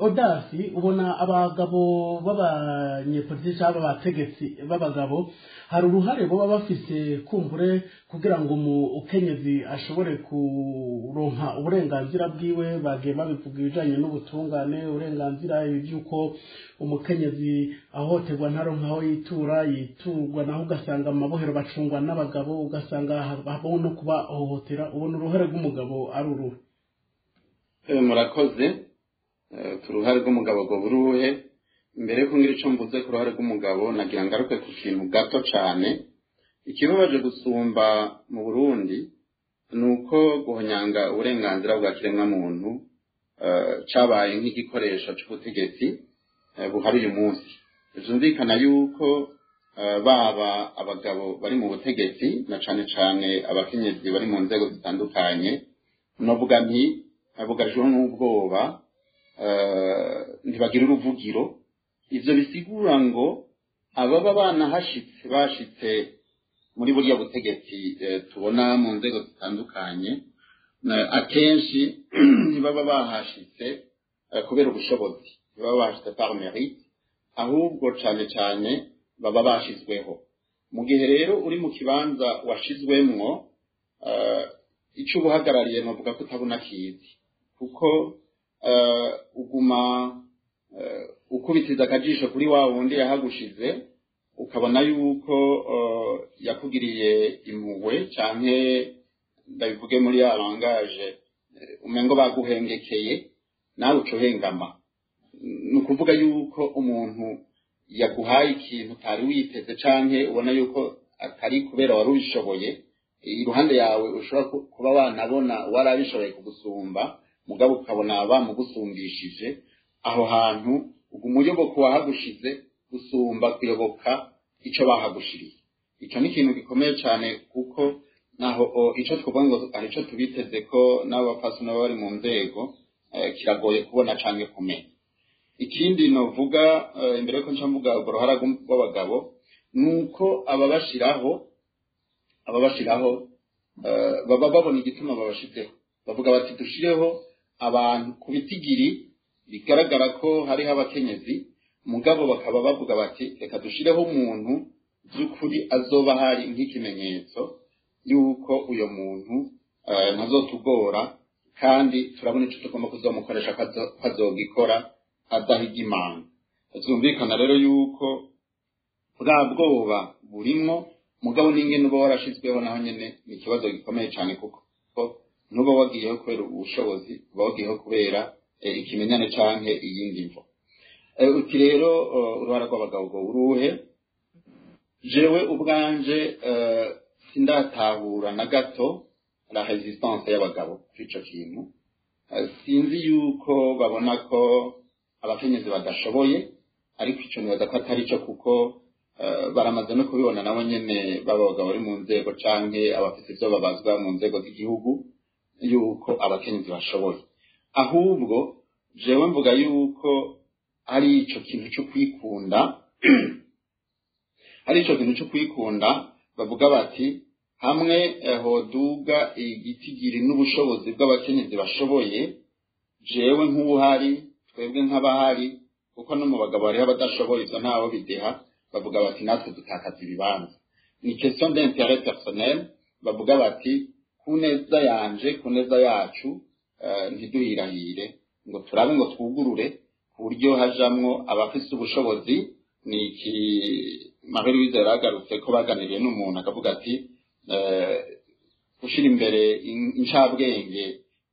odasi ubona abagabo b'abanyepolitiki cyangwa abategetsi b'abagabo hari uruhare baba bafise kumbure kugira ngo umukenyezi ashobore kuronka uburenganzira bwiwe bagiye babivuga ibijanye n'ubutungane uburenganzira iby'uko umukenyezi ahohoterwa ntaronka aho yiturwa naho ugasanga mu mabohero bacungwa n'abagabo ugasanga habaho no kubahohotera ubona uruhare rw'umugabo ari uruhe murakoze uruhare rw'umugabo ngo buruhe mbere yo kungira icyo mvuze ku ruhare rw'umugabo nagira ngaruke ku kintu gato cyane ikibabaje gusumba mu Burundi ni uko guhonyanga uburenganzira bwa kiremwamuntu cyabaye nk'igikoresho cy'ubutegetsi buhari uyu munsi byumvikana yuko baba abagabo bari mu butegetsi na cyane cyane abakenyezi bari mu nzego zitandukanye navuga nti abugajwe n'ubwoba ntibagira uruvugiro ivyo bisigura ngo ababa bashitse muri buriya butegetsi tubona mu nzego zitandukanye akenshi ntibaba bahashitse kubera ubushobozi ntibaba bahashitse par mérite ahubwo cane cane baba bashizweho mu gihe rero uri mu kibanza washizwemwo ico ubuhagarariye novuga ko utabona kizi kuko uguma ukubitiza akajisho kuri wa wundi yahagushize ukabona yuko yakugiriye impuhwe canke ndabivuge muri ya langage umengo baguhengekeye nawe ucohengama ni ukuvuga yuko umuntu yaguhaye ikintu utari witeze canke ubona yuko atari kubera wari ubishoboye iruhande yawe ushobora kuba wanabona warabishoboye kugusumba mugabo ukabona bamugusumbishije aho hantu umuyoboka wahagushize gusumba kuyoboka ico bahagushiriye ico ni ikintu gikomeye cyane kuko naho ico twovuga ngo ari ico tubiteze ko n'abafasi nabo bari mu nzego kiragoye kubona canke kumenya ikindi novuga imbere ko nca mvuga uruhara rw'abagabo nuko ababashiraho baba babona igituma babashizeho bavuga bati dushireho abantu ku bitigiri bigaragara ko hariho abakenyezi mugabo bakaba bavuga bati reka dushireho umuntu by'ukuri azoba hari nk'ikimenyetso yuko uyo muntu ntazotugora kandi turabona icyo tugomba kuzomukoresha kazogikora adahiga imana byumvikana rero yuko bwa bwoba burimwo mugabo n'ingene uba warashizweho naho nyene ni ikibazo gikomeye cyane kuko nuba wagiyeho kubera ubushobozi uba wagiyeho kubera ikimenyane canke iyindi mvo uti rero uruhara rw'abagabo ngo uruhe jewe ubwanje sindatahura na gato la resistance y'abagabo kuri ico kintu sinzi yuko babona ko abakenyezi badashoboye ariko ico nibaza ko atari cyo kuko baramaze no kubibona nabo nyene babagabo bari mu nzego canke abafite ivyo babazwa mu nzego z'igihugu yuko abakenyezi bashoboye ahubwo jewe mvuga yuko ari ico kintu cyo kwikunda bavuga bati hamwe hoduga igitigiri n'ubushobozi bw'abakenyezi bashoboye jewe nk'ubuhari twebwe nk'abahari kuko no mu bagabo hariho abadashoboye ivyo ntaho bideha bavuga bati natwe dutakaza ibibanza ni question d'intérêt personnel bavuga bati kuneza yanje kuneza yacu ntiduhirahire ngo turabe ngo twugurure ku buryo hajamwo abafise ubushobozi ni iki Marie Louise yaragarutse ko baganiriye n'umuntu akavuga ati gushira imbere incabwenge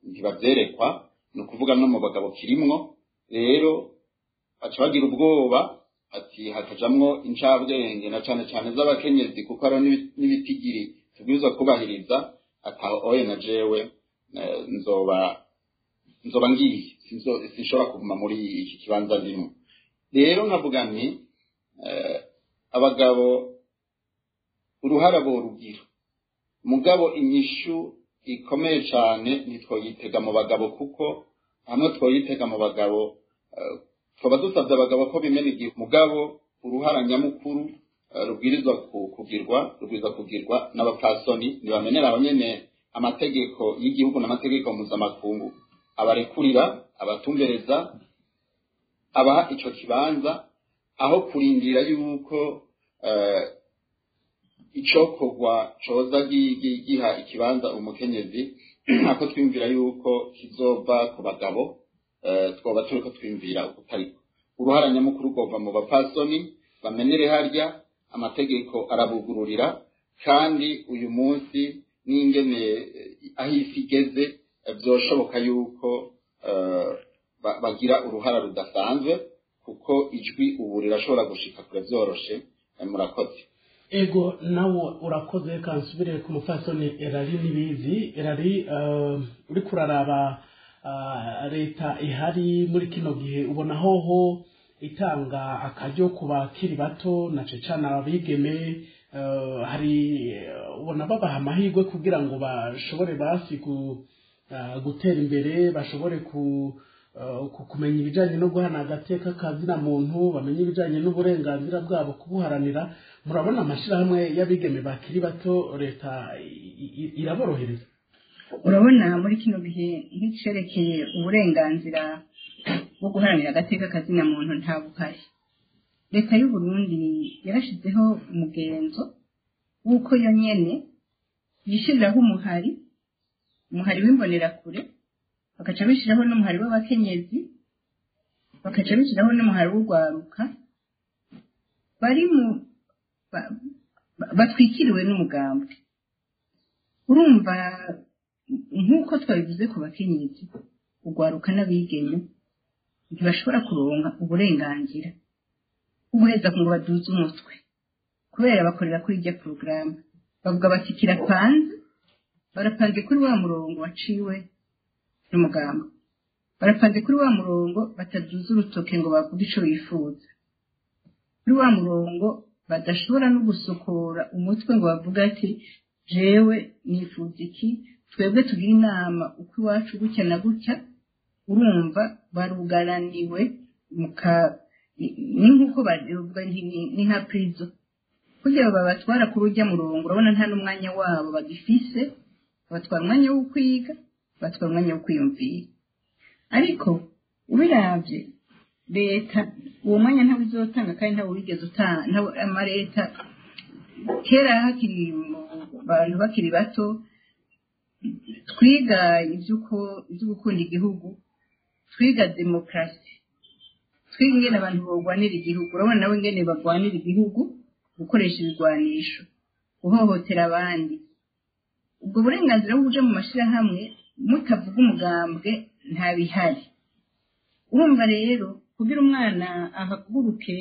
ntibavyerekwa ni ukuvuga no mu bagabo kirimwo rero baca bagira ubwoba ati hakajamwo incabwenge na cane cane z'abakenyezi kuko ari n'ibitigiri tubwirizwa kubahiriza oye na jewe nzoba ngiye sinshobora kuguma muri iki kibanza ndimo rero nkavuga nti abagabo uruhara borugira mugabo inyishu ikomeye cyane ntitwoyitega mu bagabo kuko hamwe twoyitega mu bagabo twaba dusabye abagabo ko bimena igihe mugabo uruhara nyamukuru rubwirizwa kugirwa n'abapfasoni ntibamenera aho nyene amategeko y'igihugu n'amategeko mpuzamakungu abarekurira abatumbereza abaha ico kibanza aho kurindira yuko icokorwa coza giha ikibanza umukenyezi ako twimvira yuko kizova ku bagabo twoba turiko twimvira utariko uruhara nyamukuru rwova mu bapfasoni bamenere harya amategeko arabugururira kandi uyu munsi n'ingene aho isi igeze byoshoboka yuko bagira uruhara rudasanzwe kuko ijwi ubu rirashobora gushika kure byoroshe murakoze ego nawe urakoze kansubire ku mufasoni Erari Nibizi Erari uri kuraraba leta ihari muri kino gihe ubona hoho itanga akaryo ku bakiri bato na cecana abigeme hari ubona babaha amahirwe kugira ngo bashobore basi gutera imbere bashobore kumenya ibijyanye no guhana agateka kazina muntu bamenye ibijyanye n'uburenganzira bwabo kubuharanira murabona amashyirahamwe y'abigeme bakiri bato leta iraborohereza urabona muri kino gihe nk'icerekeye uburenganzira bwo guharanira agateka kazina muntu nta buhari leta y'u Burundi yarashizeho umugenzo w'uko yo nyene yishiriraho umuhari w'imbonerakure bakaca bishiraho n'umuhari w'abakenyezi bakaca bishiraho n'umuhari w'urwaruka bari mu batwikiriwe n'umugambi urumva nk'uko twabivuze ku bakenyezi urwaruka n'abigeme ntibashobora kuronka uburenganzira ubuheza ngo baduze umutwe kubera bakorera kuri irya porogaramu bavuga bati kirapanze barapanze kuri wa murongo waciwe n'umugambi barapanze kuri wa murongo bataduza urutoke ngo bavuge ico bifuza kuri wa murongo badashobora no gusokora umutwe ngo bavuga ati jewe nifuza iki twebwe tugira inama uko iwacu gutya na gutya urumva barugaraniwe ni nk'uko bavuga ni nka prizo kugira ngo babatwara ku rujya murongo urabona nta n'umwanya wabo bagifise batwara umwanya wo kwiga batwara umwanya wo kwiyumvira ariko ubiravye leta uwo mwanya ntawe izotanga kandi ntawe wigeze utanga amaleta kera hakiri abantu bakiri bato twiga ibyo gukunda igihugu twiga demokarasi twiga ingene abantu barwanira igihugu urabona nawe ingene barwanira igihugu gukoresha ibigwanisho guhohotera abandi ubwo burenganzira bwo kuja mu mashirahamwe mutavuga umugambwe nta bihari urumva rero kugira umwana ahaguruke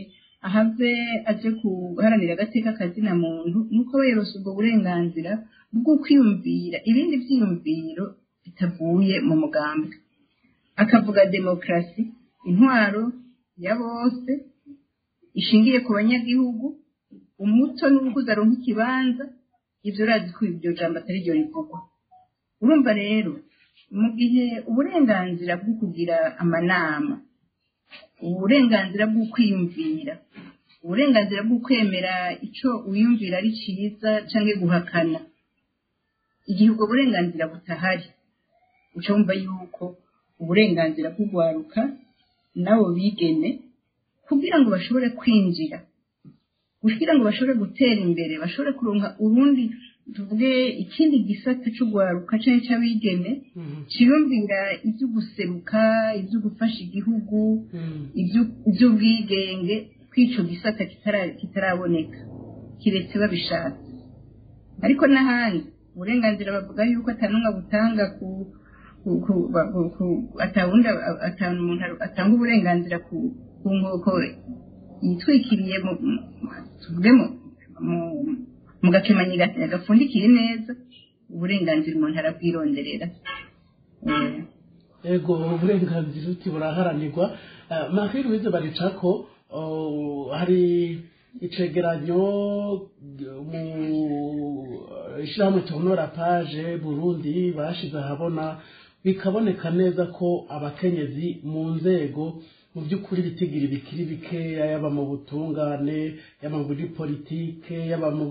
ahave aje guharanira agateka kazina muntu nuko yerose ubwo burenganzira bwo kwiyumvira ibindi vyiyumviro bitavuye mu mugambwe akavuga demokarasi intwaro ya bose ishingiye ku banyagihugu umuto n'ubukuza aronka ikibanza ivyo urazi ko ibyo jambo atari ryo rivugwa urumva rero mu gihe uburenganzira bwo kugira amanama uburenganzira bwo kwiyumvira uburenganzira bwo kwemera ico uyumvira ari ciza canke guhakana igihe ubwo burenganzira butahari uca wumva yuko uburenganzira bwo gwaruka nabo bigene kugira ngo bashobore kwinjira kugira ngo bashobore gutera imbere bashobore kuronka urundi tuvuge ikindi gisata c'ugwaruka canke c'abigeme ciyumvira ivyo guseruka ivyo gufasha igihugu ivy'ubwigenge kw'ico gisata kitaraboneka kiretse babishatse ariko n'ahandi uburenganzira bavuga yuko atanumwe butanga atanu umuntu atanga uburenganzira ku nkoko yitwikiriye tuvuge mu gakemanyi gafundikiye neza uburenganzira umuntu arabwironderera ego uburenganzira uti buraharanirwa Marie Louise Baricako hari icegeranyo ishyirahamwe Tournora Page Burundi bashize ahabona bikaboneka neza ko abakenyezi mu nzego mu by'ukuri bitigira bikiri bikeya, yaba mu butungane, yaba muri politike, yaba mu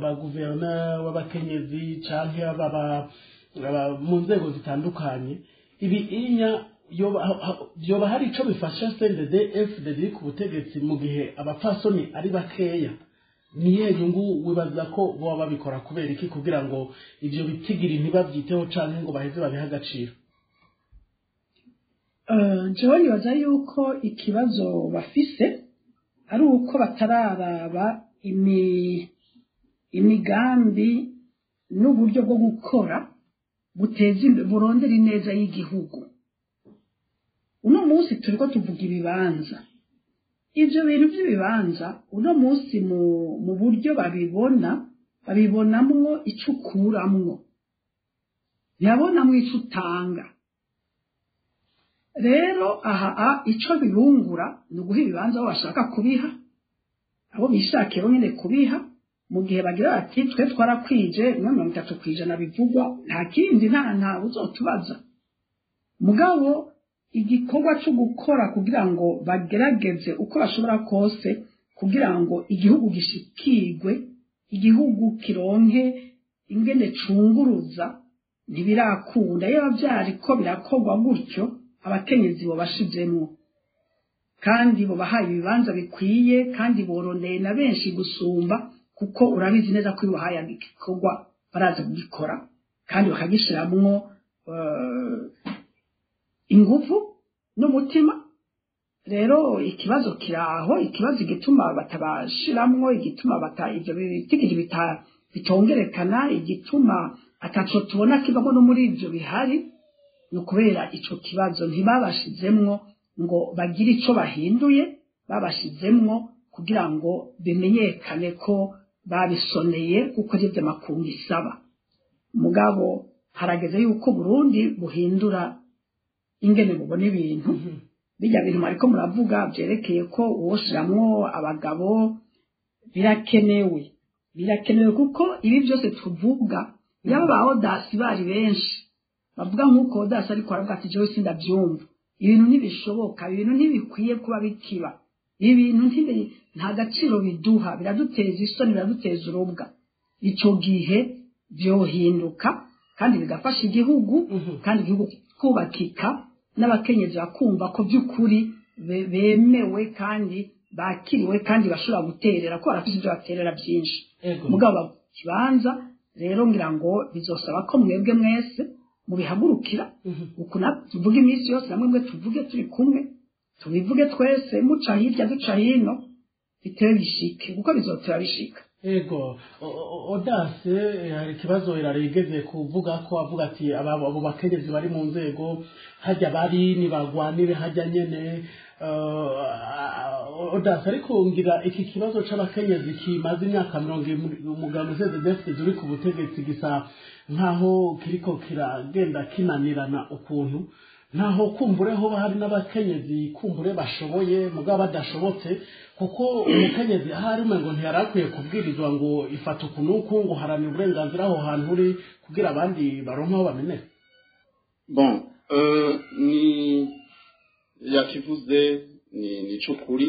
ba guverineri w'abakenyezi canke yaba mu nzego zitandukanye. Ibi inya yoba hari ico bifasha CNDD FDD ku butegetsi mu gihe abapfasoni ari bakeya. Niye nyungu wibaza ko boba babikora kubera iki kugira ngo ivyo bitigiri ntibavyiteho canke ngo baheze babiha agaciro? Jewe nibaza yuko ikibazo bafise ari uko batararaba imigambi n'uburyo bwo gukora buteza imbere burondera ineza y'igihugu. Uno munsi turiko tuvuga ibibanza, ivyo bintu by'ibibanza uno munsi mu buryo babibonamwo ico ukuramwo, ntibabonamwo ico utanga. Rero aha ico bibungura ni uguha ibibanza abo bashaka kubiha, abo bishakiye nyene kubiha, mu gihe bagira bati twe twarakwije 30% bivugwa, nta kindi nta uzotubaza. Mugabo igikorwa cyo gukora kugira ngo bagerageze uko bashobora kose kugira ngo igihugu gishikirwe, igihugu kironke ingene cunguruza, ntibirakunda. Iyo bavyari ko birakorwa gutyo, abakenyezi bo bashizemwo kandi bo bahaye ibibanza bikwiye kandi borondeye na benshi gusumba, kuko urabizi neza ko bahaye igikorwa baraza kugikora kandi bakagishiramwo ingufu n'umutima. Rero ikibazo kiraho, ikibazo igituma batabashiramwo, igituma ivyo bitigiri bitongerekana, igituma ataco tubona kivamo no muri ivyo bihari, no kubera ico kibazo ntibabashizemwo ngo bagire ico bahinduye, babashizemwo kugira ngo bimenyekane ko babisoneye kuko rivyo makungu isaba. Mugabo harageze yuko Burundi buhindura ingene bubona ibintu. Bijya bintu ariko muravuga byerekeye ko uwoshiramwo abagabo birakenewe kuko ibi byose tuvuga yaba ba Audace bari benshi bavuga nk'uko Audace ariko aravuga ati jewe sindabyumva, ibintu ntibishoboka, ibintu ntibikwiye kuba bikiba, ibintu nta gaciro biduha, biraduteza isoni, biraduteza urubwa. Ico gihe byohinduka kandi bigafasha igihugu, kandi igihugu kubakika n'abakenyezi bakumva ko by'ukuri bemewe kandi bakiriwe kandi bashobora guterera ko barafite ibyo baterera byinshi. Mugabo kibanza rero ngira ngo bizosaba ko mwebwe mwese mubihagurukira, ukuna tuvuga iminsi yose namwe mwe tuvuge turi kumwe, tubivuge twese, muca hirya duca hino, bitewe bishike kuko bizotera bishika. Ego Audace hari ikibazo irarigeze kuvuga ko avuga ati abo bakenyezi bari mu nzego hajya bari nibagwanire hajya nyene. Audace ariko ngira iki kibazo c'abakenyezi kimaze imyaka 70 umugabo CNDD uri ku butegetsi gisa nkaho kiriko kiragenda kinanirana ukuntu, naho kumbureho bahari n'abakenyezi kumbure bashoboye mugabo badashobotse, kuko umukenyezi ahari ngo ntiyarakwiye kubwirizwa ngo ifata ukunuku ngo haranira uburenganzira aho hantu uri kugira abandi baronke aho bamenera. Bon, ni yakivuze ni cukuri,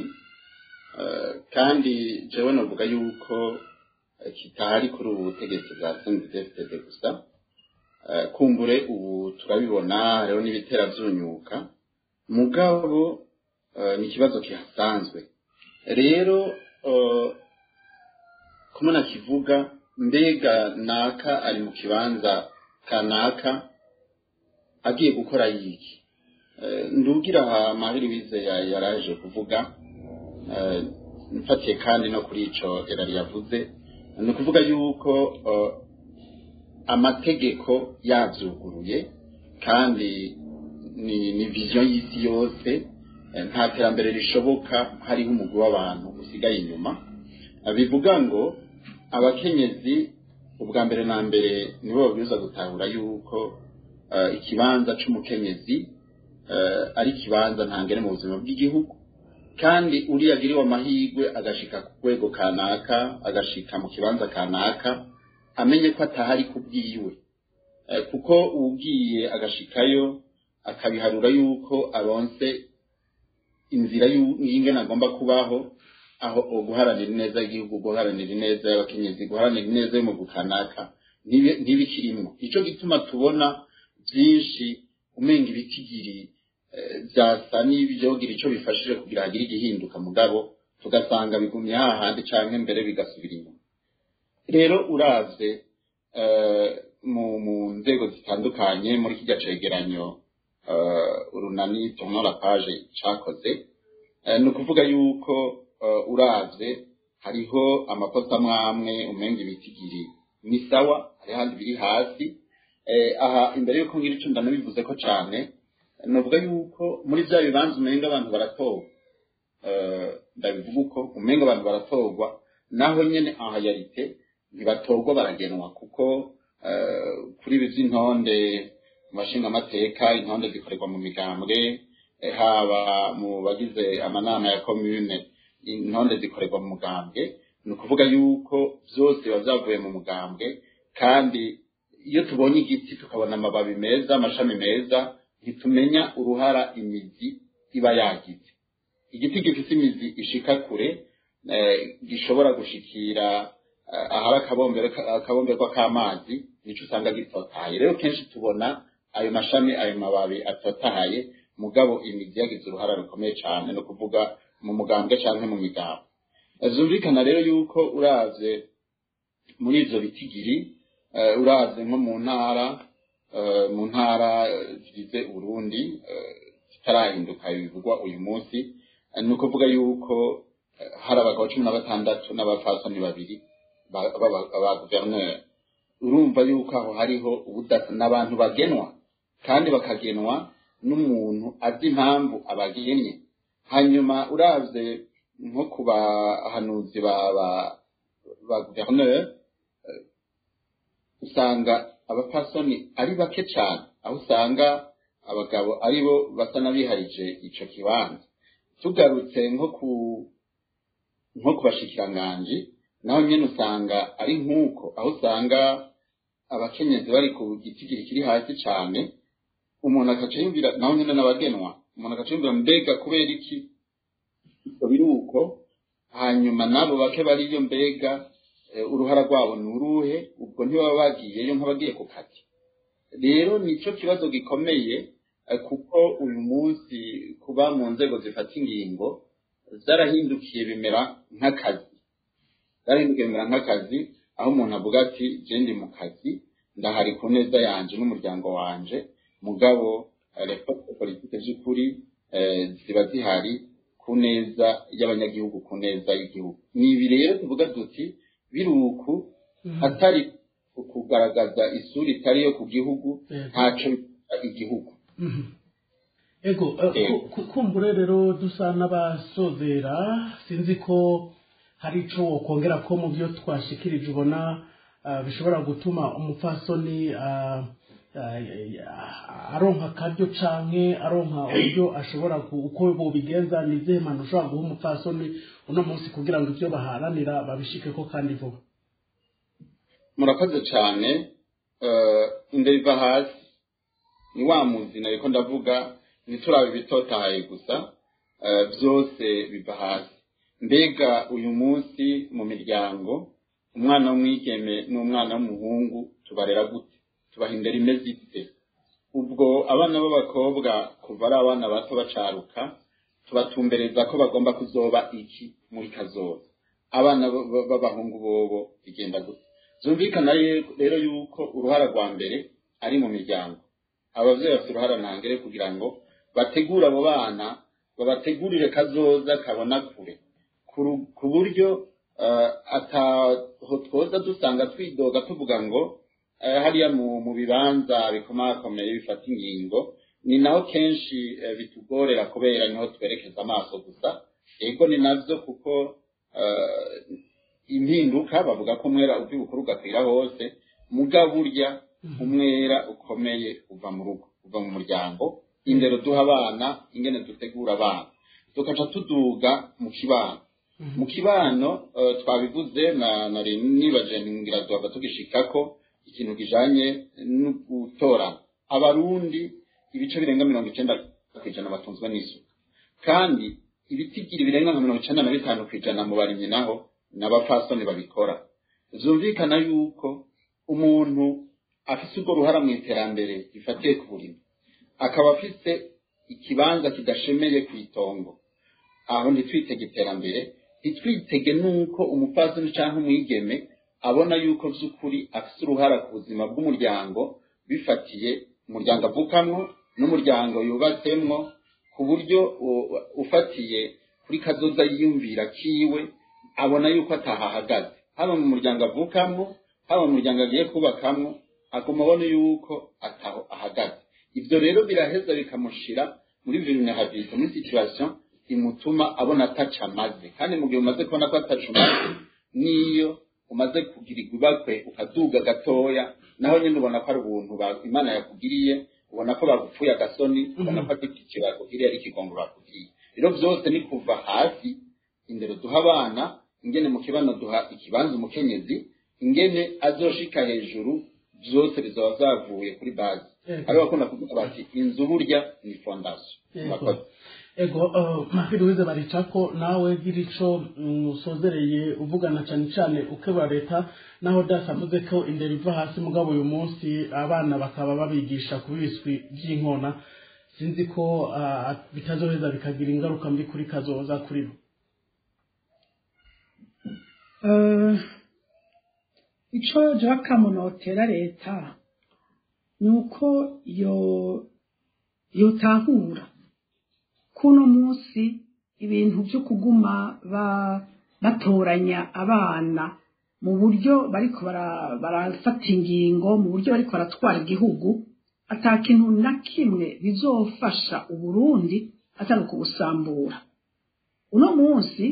kandi jewe navuga yuko kitari kuri ubu butegetsi bwa CNDD gusa. Kumbure ubu turabibona rero n'ibitera byunyuka, mugabo ni kibazo kihasanzwe. Rero kumana kivuga mbega naka ari mu kibanza kanaka agiye gukora yiki, ndugira Mahiri Wize yaraje kuvuga, mfatiye kandi no kuri ico erari yavuze, no kuvuga yuko amategeko yavyuguruye kandi ni vision y'isi yose, nta terambere rishoboka hariho umugwi w'abantu usigaye inyuma. Bivuga ngo abakenyezi ubwa mbere na mbere nibo babwiza gutahura yuko ikibanza c'umukenyezi ari kibanza ntangere mu buzima bw'igihugu, kandi uri yagiriwe amahirwe agashika ku rwego kanaka, agashika mu kibanza kanaka, amenye ko atahari kubwiwe, kuko ugiye agashikayo akabiharura yuko aronse inzira y'ingene agomba kubaho, aho guharanira neza igihugu, guharanira neza y'abakenyezi, guharanira neza yo mu gukanaka ntibikirimwo. Ico gituma tubona byinshi umenga ibitigiri byasa n'ibyogira ico bifashije kugira hagire igihinduka, mugabo tugasanga bigumye hahandi canke mbere bigasubira inyuma. Rero uravye mu nzego zitandukanye muri kijya cegeranyo urunani tournon la page cakoze, ni ukuvuga yuko uravye hariho amakosa amwe umenga ibitigiri ni sawa, hari handi biri hasi. Aha imbere yuko ngira ico ndanabivuze ko cane, novuga yuko muri vya bibanza umenga abantu baratorwa, ndabivuga uko umenga abantu baratorwa, naho nyene en realite ntibatorwa baragenwa, kuko kuri ibi vy'intonde mu mashinga amateka, intonde zikorerwa mu migambwe, haba mu bagize amanama ya commune intonde zikorerwa mu mugambwe. Ni ukuvuga yuko vyose biba vyavuye mu mugambwe, kandi iyo tubonye igiti tukabona amababi meza, amashami meza, ntitumenya uruhara imizi iba yagize. Igiti gifite imizi ishika kure, gishobora gushikira ahari akabomberwa k'amazi, nico usanga gitotahaye. Rero kenshi tubona ayo mashami, ayo mababi atotahaye, mugabo imizi yagize uruhara rukomeye cyane, no kuvuga mu mugambwe canke mu migambwe. Zumvikana rero yuko uravye muri ivyo bitigiri, uravye nko mu ntara zigize Burundi zitarahinduka bivugwa uyu munsi, ni ukuvuga yuko hari abagabo 16 n'abafasoni 2 ba guverineri. Urumva yuko aho hariho ubudasa n'abantu bagenwa, kandi bakagenwa n'umuntu azi impamvu abagennye. Hanyuma uravye nko kuba ahanuzi ba guverineri, usanga abapasoni ari bake cyane, aho usanga abagabo aribo basa n'abiharije ico kibanza. Tugarutse nko kubashikiranganji, naho nyene usanga ari nk'uko, aho usanga abakenyezi bari ku gitigiri kiri hasi cyane. Umuntu akaca yumvira, naho nyene n'abagenwa, umuntu akaca yumvira mbega kubera iki ibyo biri uko. Hanyuma nabo bake bariyo mbega uruhara rwabo ni uruhe? Ubwo ntibaba bagiyeyo nk'abagiye ku kazi. Rero nico kibazo gikomeye, kuko uyu munsi kuba mu nzego zifata ingingo zarahindukiye bimera nk'akazi, aho umuntu avuga ati je ndi mu kazi, ndahari ku neza yanje n'umuryango wanje, mugabo reforme politique z'ukuri ziba zihari ku neza y'abanyagihugu, ku neza y'igihugu. Ni ibi rero tuvuga duti biruku atari kugaragaza isura itari yo ku gihugu, ntaco igihugu. Ego kumbure rero dusa n'abasozera, sinzi ko hari ico wokongera ko mu byo twashikirije ubona bishobora gutuma umupfasoni aronka akaryo canke aronka uburyo ashobora uko bobigenza. Nizihe mpano ushobora guha umupfasoni uno munsi kugira ngo ivyo baharanira babishikeko kandi vuba? Murakoze cyane. Indero iva hasi, ni wa muzi nariko ndavuga, ntiturabe ibitotahaye gusa, byose biva hasi. Mbega uyu munsi mu miryango, umwana w'umwigeme n'umwana w'umuhungu tubarera gute? Tubahindera imeze ite? Ubwo abana b'abakobwa kuva ari abana bato bacaruka, tubatumbereza ko bagomba kuzoba iki muri kazoza. Abana b'abahungu bobo bigenda gute? Zumvikana rero yuko uruhara rwa mbere ari mu miryango. Abavyeyi bafite uruhara ntangere kugira ngo bategura abo bana, babategurire kazoza kabona kure, ku buryo ataho twoza dusanga twidoga tuvuga ngo hariya mu bibanza bikomakomeye bifata ingingo, ni naho kenshi bitugorera kubera niho twerekeza amaso gusa. Ego ni navyo, kuko impinduka bavuga ko umwera uvi bukuru ugakwira hose, mugabo burya umwera ukomeye uva mu rugo, uva mu muryango. Indero duha abana, ingene dutegura abana, tukaca tuduga mu kibano. mu kibano twabivuze nari nibaje ngira duhava tugishikako ikintu kijanye no gutora abarundi ibice birenga 90% batunzwe n'isuka kandi ibitigiri birenga 95% mu barimye naho n'abapfasoni babikora zumvikana yuko umuntu afise urwo ruhara mu iterambere rifatiye ku burimi akaba afise ikibanza kidashemeye ku itongo aho ntitwitege iterambere ntitwitege nuko umupfasoni canke umwigeme abona yuko vy'ukuri afise uruhara ku buzima bw'umuryango bifatiye umuryango avukamwo n'umuryango yubatsemwo ku buryo ufatiye kuri kazoza yiyumvira kiwe abona yuko atahahagaze haba mu muryango avukamwo haba mu muryango agiye kubakamwo aguma abona yuko ataho ahagaze ivyo rero biraheza bikamushira muri vulnerabilité muri situation imutuma abona ataca amaze kandi mu gihe umaze kubona ko ataca amaze niyo umaze kugira igubakwe ukaduga gatoya naho nyine ubona ko ari ubuntu Imana yakugiriye ubona ko bagupfuye agasoni ubona ko atiki bakugiriye ari ikigongo bakugiriye rero byose ni kuva hasi indero duha abana ingene mu kibano duha ikibanza umukenyezi ingene azoshika hejuru byose bizaba zavuye kuri base ari bakunda kuvuga bati inzu burya ni fondation ego mafiruze baricako nawe girico usozereye uvugana cyane ukebura leta naho dasavuze ko indero iva hasi mugabo uyu munsi abana bakaba babigisha kubiswi by'inkona sinzi ko bitazoheza bikagira ingaruka mbi kuri kazoza kuri ico jakamunotera leta nuko yotahura kuno munsi ibintu byo kuguma batoranya abana mu buryo bariko barafata ingingo mu buryo bariko baratwara igihugu atakintu na kimwe bizofasha uburundi atari kubusambura uno munsi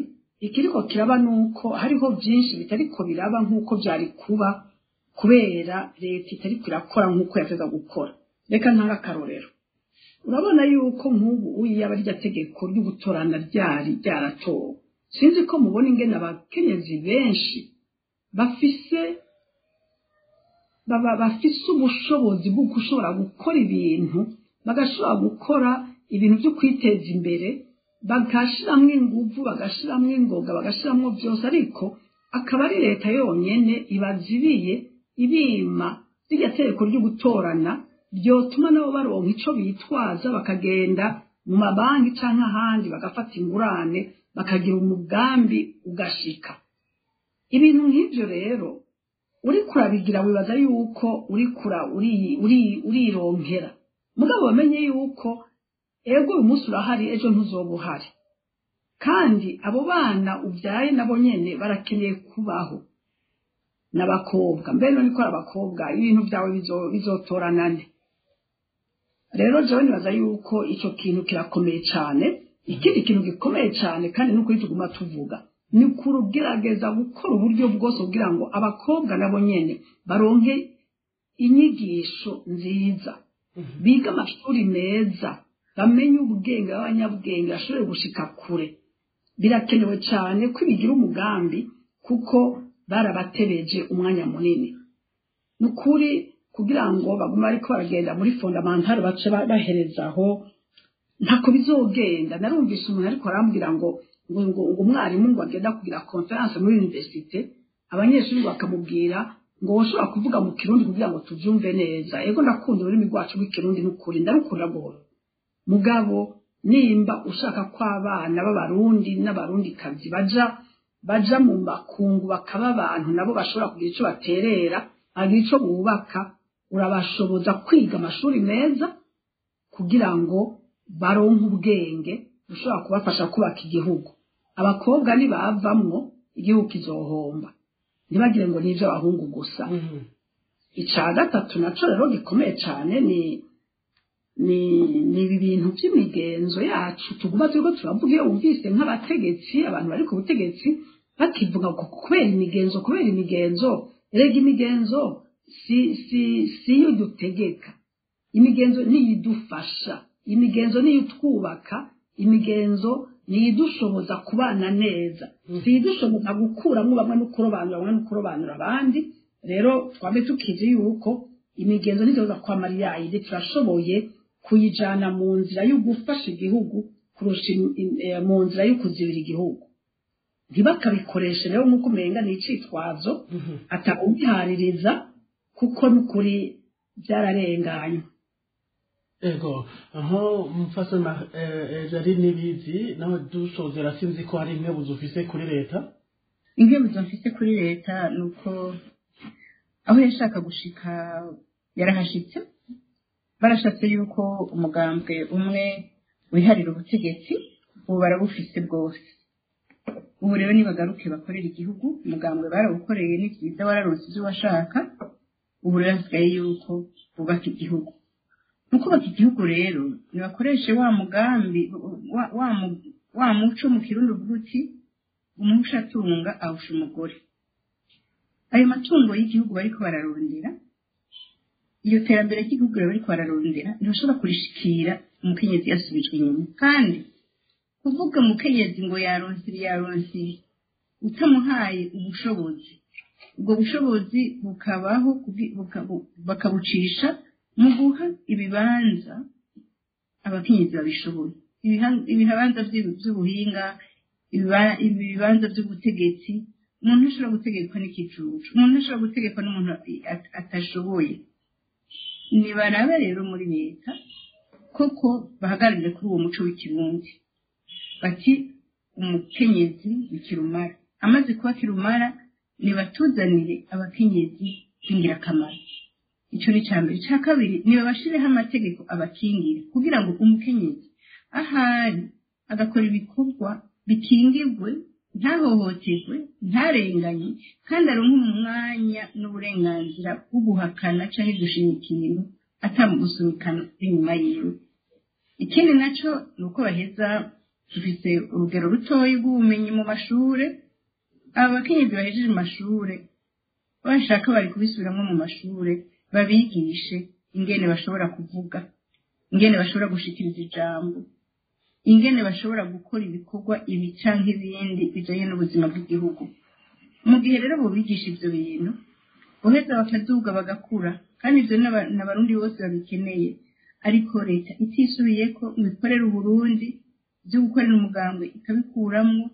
ikiriko kiraba nuko hariho byinshi bitariko biraba nkuko byari kuba kubera leta itariko irakora nkuko yateza gukora reka ntara karorero urabona yuko nk'ubu uyaba rya tegeko ryo gutorana ryaratowe sinzi ko mubona ingene abakenyezi benshi bafise ubushobozi bwo gushobora gukora ibintu bagashobora gukora ibintu byo kwiteza imbere bagashiramwo inguvu bagashiramwo ingoga bagashiramwo byose ariko akaba ari leta yonyene ibazibiye ibima rya tegeko ryo gutorana byotuma nabo baronka ico bitwaza bakagenda mu mabanki canke ahandi bagafata ingurane bakagira umugambi ugashika ibintu nk'ivyo rero uri kurabigira wibaza yuko urironkera mugabo bamenye yuko ego uyu munsi urahari ejo ntuzoba uhari kandi abo bana ubyaye nabo nyene barakeneye kubaho n'abakobwa mbere niko abakobwa ibintu byawe bizotoranane rero jewe nibaza yuko ico kintu kirakomeye cyane ikindi kintu gikomeye cyane kandi nuko tuguma tuvuga ni kurugerageza gukora uburyo bwose kugira ngo abakobwa nabo nyene baronke inyigisho nziza biga amashuri meza bamenye ubwenge b'abanyabwenge bashobore gushika kure birakenewe cyane ko bigira umugambi kuko barabatebeje umwanya munini nukuri kugira ngo baguma ariko baragenda muri fondamentale bace baherezaho ntako bizogenda narumvise umuntu ariko arambwira ngo umwarimu ngo agenda kugira conference muri universite abanyeshuri bakamubwira ngo woshobora kuvuga mu kirundi kugira ngo tuvyumve neza ego ndakunda ururimi rwacu rw'ikirundi n'ukuri ndarukunda gose mugabo nimba ushaka ko abana b'abarundi n'abarundi kazi baja mu makungu bakaba abantu nabo bashobora kugira ico baterera agira ico bubaka urabashoboza kwiga amashuri meza kugira ngo baronke ubwenge ushobora kubafasha kubaka igihugu abakobwa nibavamwo igihugu kizohomba ntibagire ngo nivyo abahungu gusa ica gatatu naco rero gikomeye cane ni ibi bintu by'imigenzo yacu tuguma turiko turavuga iyo wumvise nk'abategetsi abantu bari ku butegetsi bakivuga kubera imigenzo erega imigenzo si yo dutegeka imigenzo niyo idufasha imigenzo niyo twubaka imigenzo niyidushoboza kubana neza siyidushoboza gukuramo bamwe no kurobanura abandi rero twabe tukizi yuko imigenzo ntizoza kwa Mariya ide turashoboye kuyijana mu nzira yo gufasha igihugu kurusha mu nzira yo kuzibira igihugu ntibakabikoreshe rero nk'uko umenga ni icitwazo atakubihaririza kuko n'ukuri byararenganye ego aho mfasana jari nibizi nawe dusozera sinzi ko hari inkebuzo ufise kuri leta inkebuzo mfise kuri leta nuko aho yashaka gushika yarahashitse barashatse yuko umugambwe umwe wiharira ubutegetsi ubu barabufise bwose ubu rero nibagaruke bakorera igihugu umugambwe barawukoreye n'ikiza wararonse ibyo washaka ubu rero hasigaye yuko bubaka igihugu mu kubaka igihugu rero nibakoreshe wa mugambi wa muco mu kirundi uvuga uti umuhusha atunga ahusha umugore ayo matungo y'igihugu bariko bararondera iyo terambere ry'igihugu bariko bararondera ntibashobora kurishikira umukenyezi yasubijwe inyuma kandi kuvuga umukenyezi ngo yaronsi utamuhaye ubushobozi ubwo bushobozi bukabaho bakabucisha mu guha ibibanza abakenyezi babishoboye ibibanza by'ubuhinga ibibanza by'ubutegetsi umuntu ashobora gutegekwa n'ikicucu umuntu ashobora gutegekwa n'umuntu atashoboye nibarabe rero muri leta koko bahagararire kuri uwo muco w'ikirundi bati umukenyezi w'ikirumara amaze kuba kirumara nibatuzanire abakenyezi b'ingirakamaro icyo ni cyambere cya kabiri niba bashireho amategeko abakingira kugira ngo umukenyezi ahari agakora ibikorwa bikingirwe ntahohoterwe ntarenganye kandi aronke umwanya n'uburenganzira bwo guhakana cyangwa gushinga ikintu atamugusunikana inyuma yiwe ikindi nacyo ni uko baheza dufite urugero rutoya rw'ubumenyi mu mashure aba bakenyezi bahejeje amashure bashaka bari kubisubiramo mu mashure babigishe ingene bashobora kuvuga ingene bashobora gushikiriza ijambo ingene bashobora gukora ibikorwa ibi canke ibindi bijanye n'ubuzima bw'igihugu mu gihe rero bubigisha ivyo bintu boheza bakaduga bagakura kandi ivyo n'abarundi bose babikeneye ariko leta itisubiyeko ngo ikorere Uburundi byo gukorera umugambwe ikabikuramwo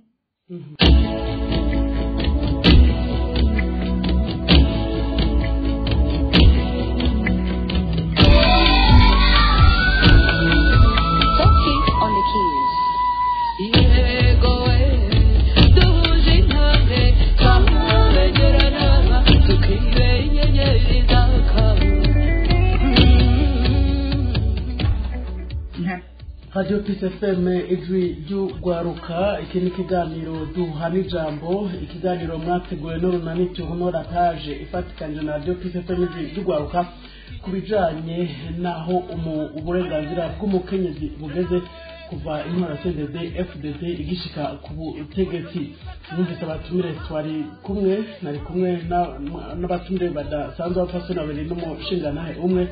Radio Peace FM ijwi ry'ugwaruka iki ni ikiganiro duhana ijambo ikiganiro mwateguwe n'urunani tuhonora page ifatikanije na Radio Peace FM ijwi ry'ugwaruka kubijanye naho uburenganzira bw'umukenyezi bugeze kuva intwara CNDD FDD igishika ku butegetsi numvise abatumire twari kumwe nari kumwe n'abatumire badasanzwe bafaswe na bene n'umushinganahe umwe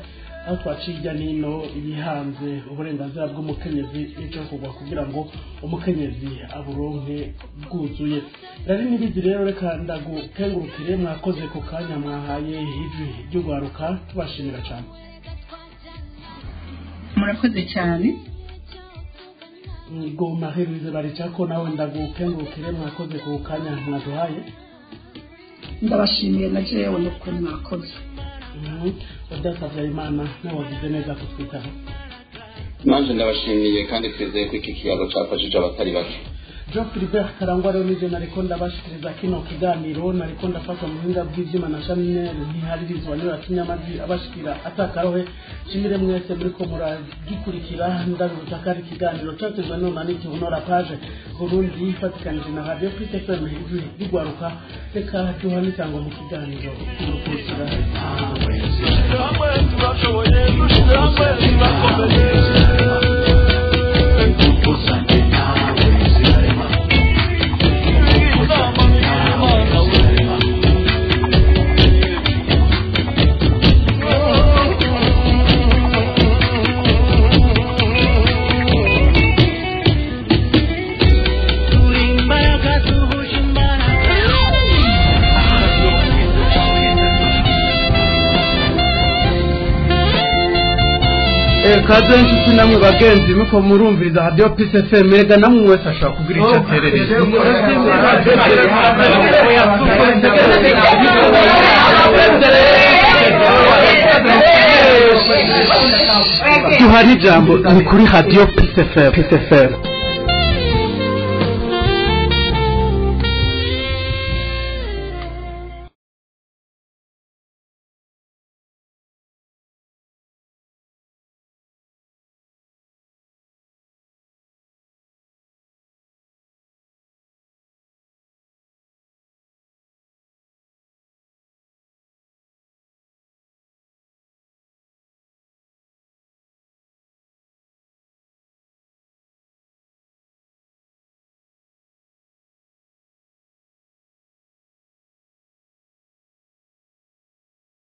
aho twaciye nino ibihanze uburenganzira bw'umukenyezi n'icyo kugwa kugira ngo umukenyezi aburonke bwuzuye rari nibizi rero reka ndagukengurukire mwakoze ku kanya mwahaye ijwi ry'ugwaruka tubashimira cyane murakoze cyane ngo maherize baricako nawe ndagukengurukire mwakoze ku kanya mwaduhaye ndabashimiye na jewe no ko mwakoze udasabye Imana nawe wagize neza kutwitaho nanje ndabashimiye kandi twizeye ko iki kiyago cyafashije abatari bake Jean Philibert Karangwa rero nije nariko ndabashikiriza kino kiganiro nariko ndafata mu buhinga bw'ivyuma na Shamine ntiharirizwa niba kinyamazi abashikira atakarohe shimire mwese muri ko muragikurikira ndaruta kari kiganiro cyatezwe n'unani tuhonora page Burundi ifatikanije na Radio Peace FM ijwi rigwaruka reka duhanisango mu kiganiro cy'urukurikira kaze inshuti namwe bagenzi muko murumviriza radio Peace FM rega namwe wese ashaka kugira icyo aterereza duhari jambo ni kuri radio Peace FM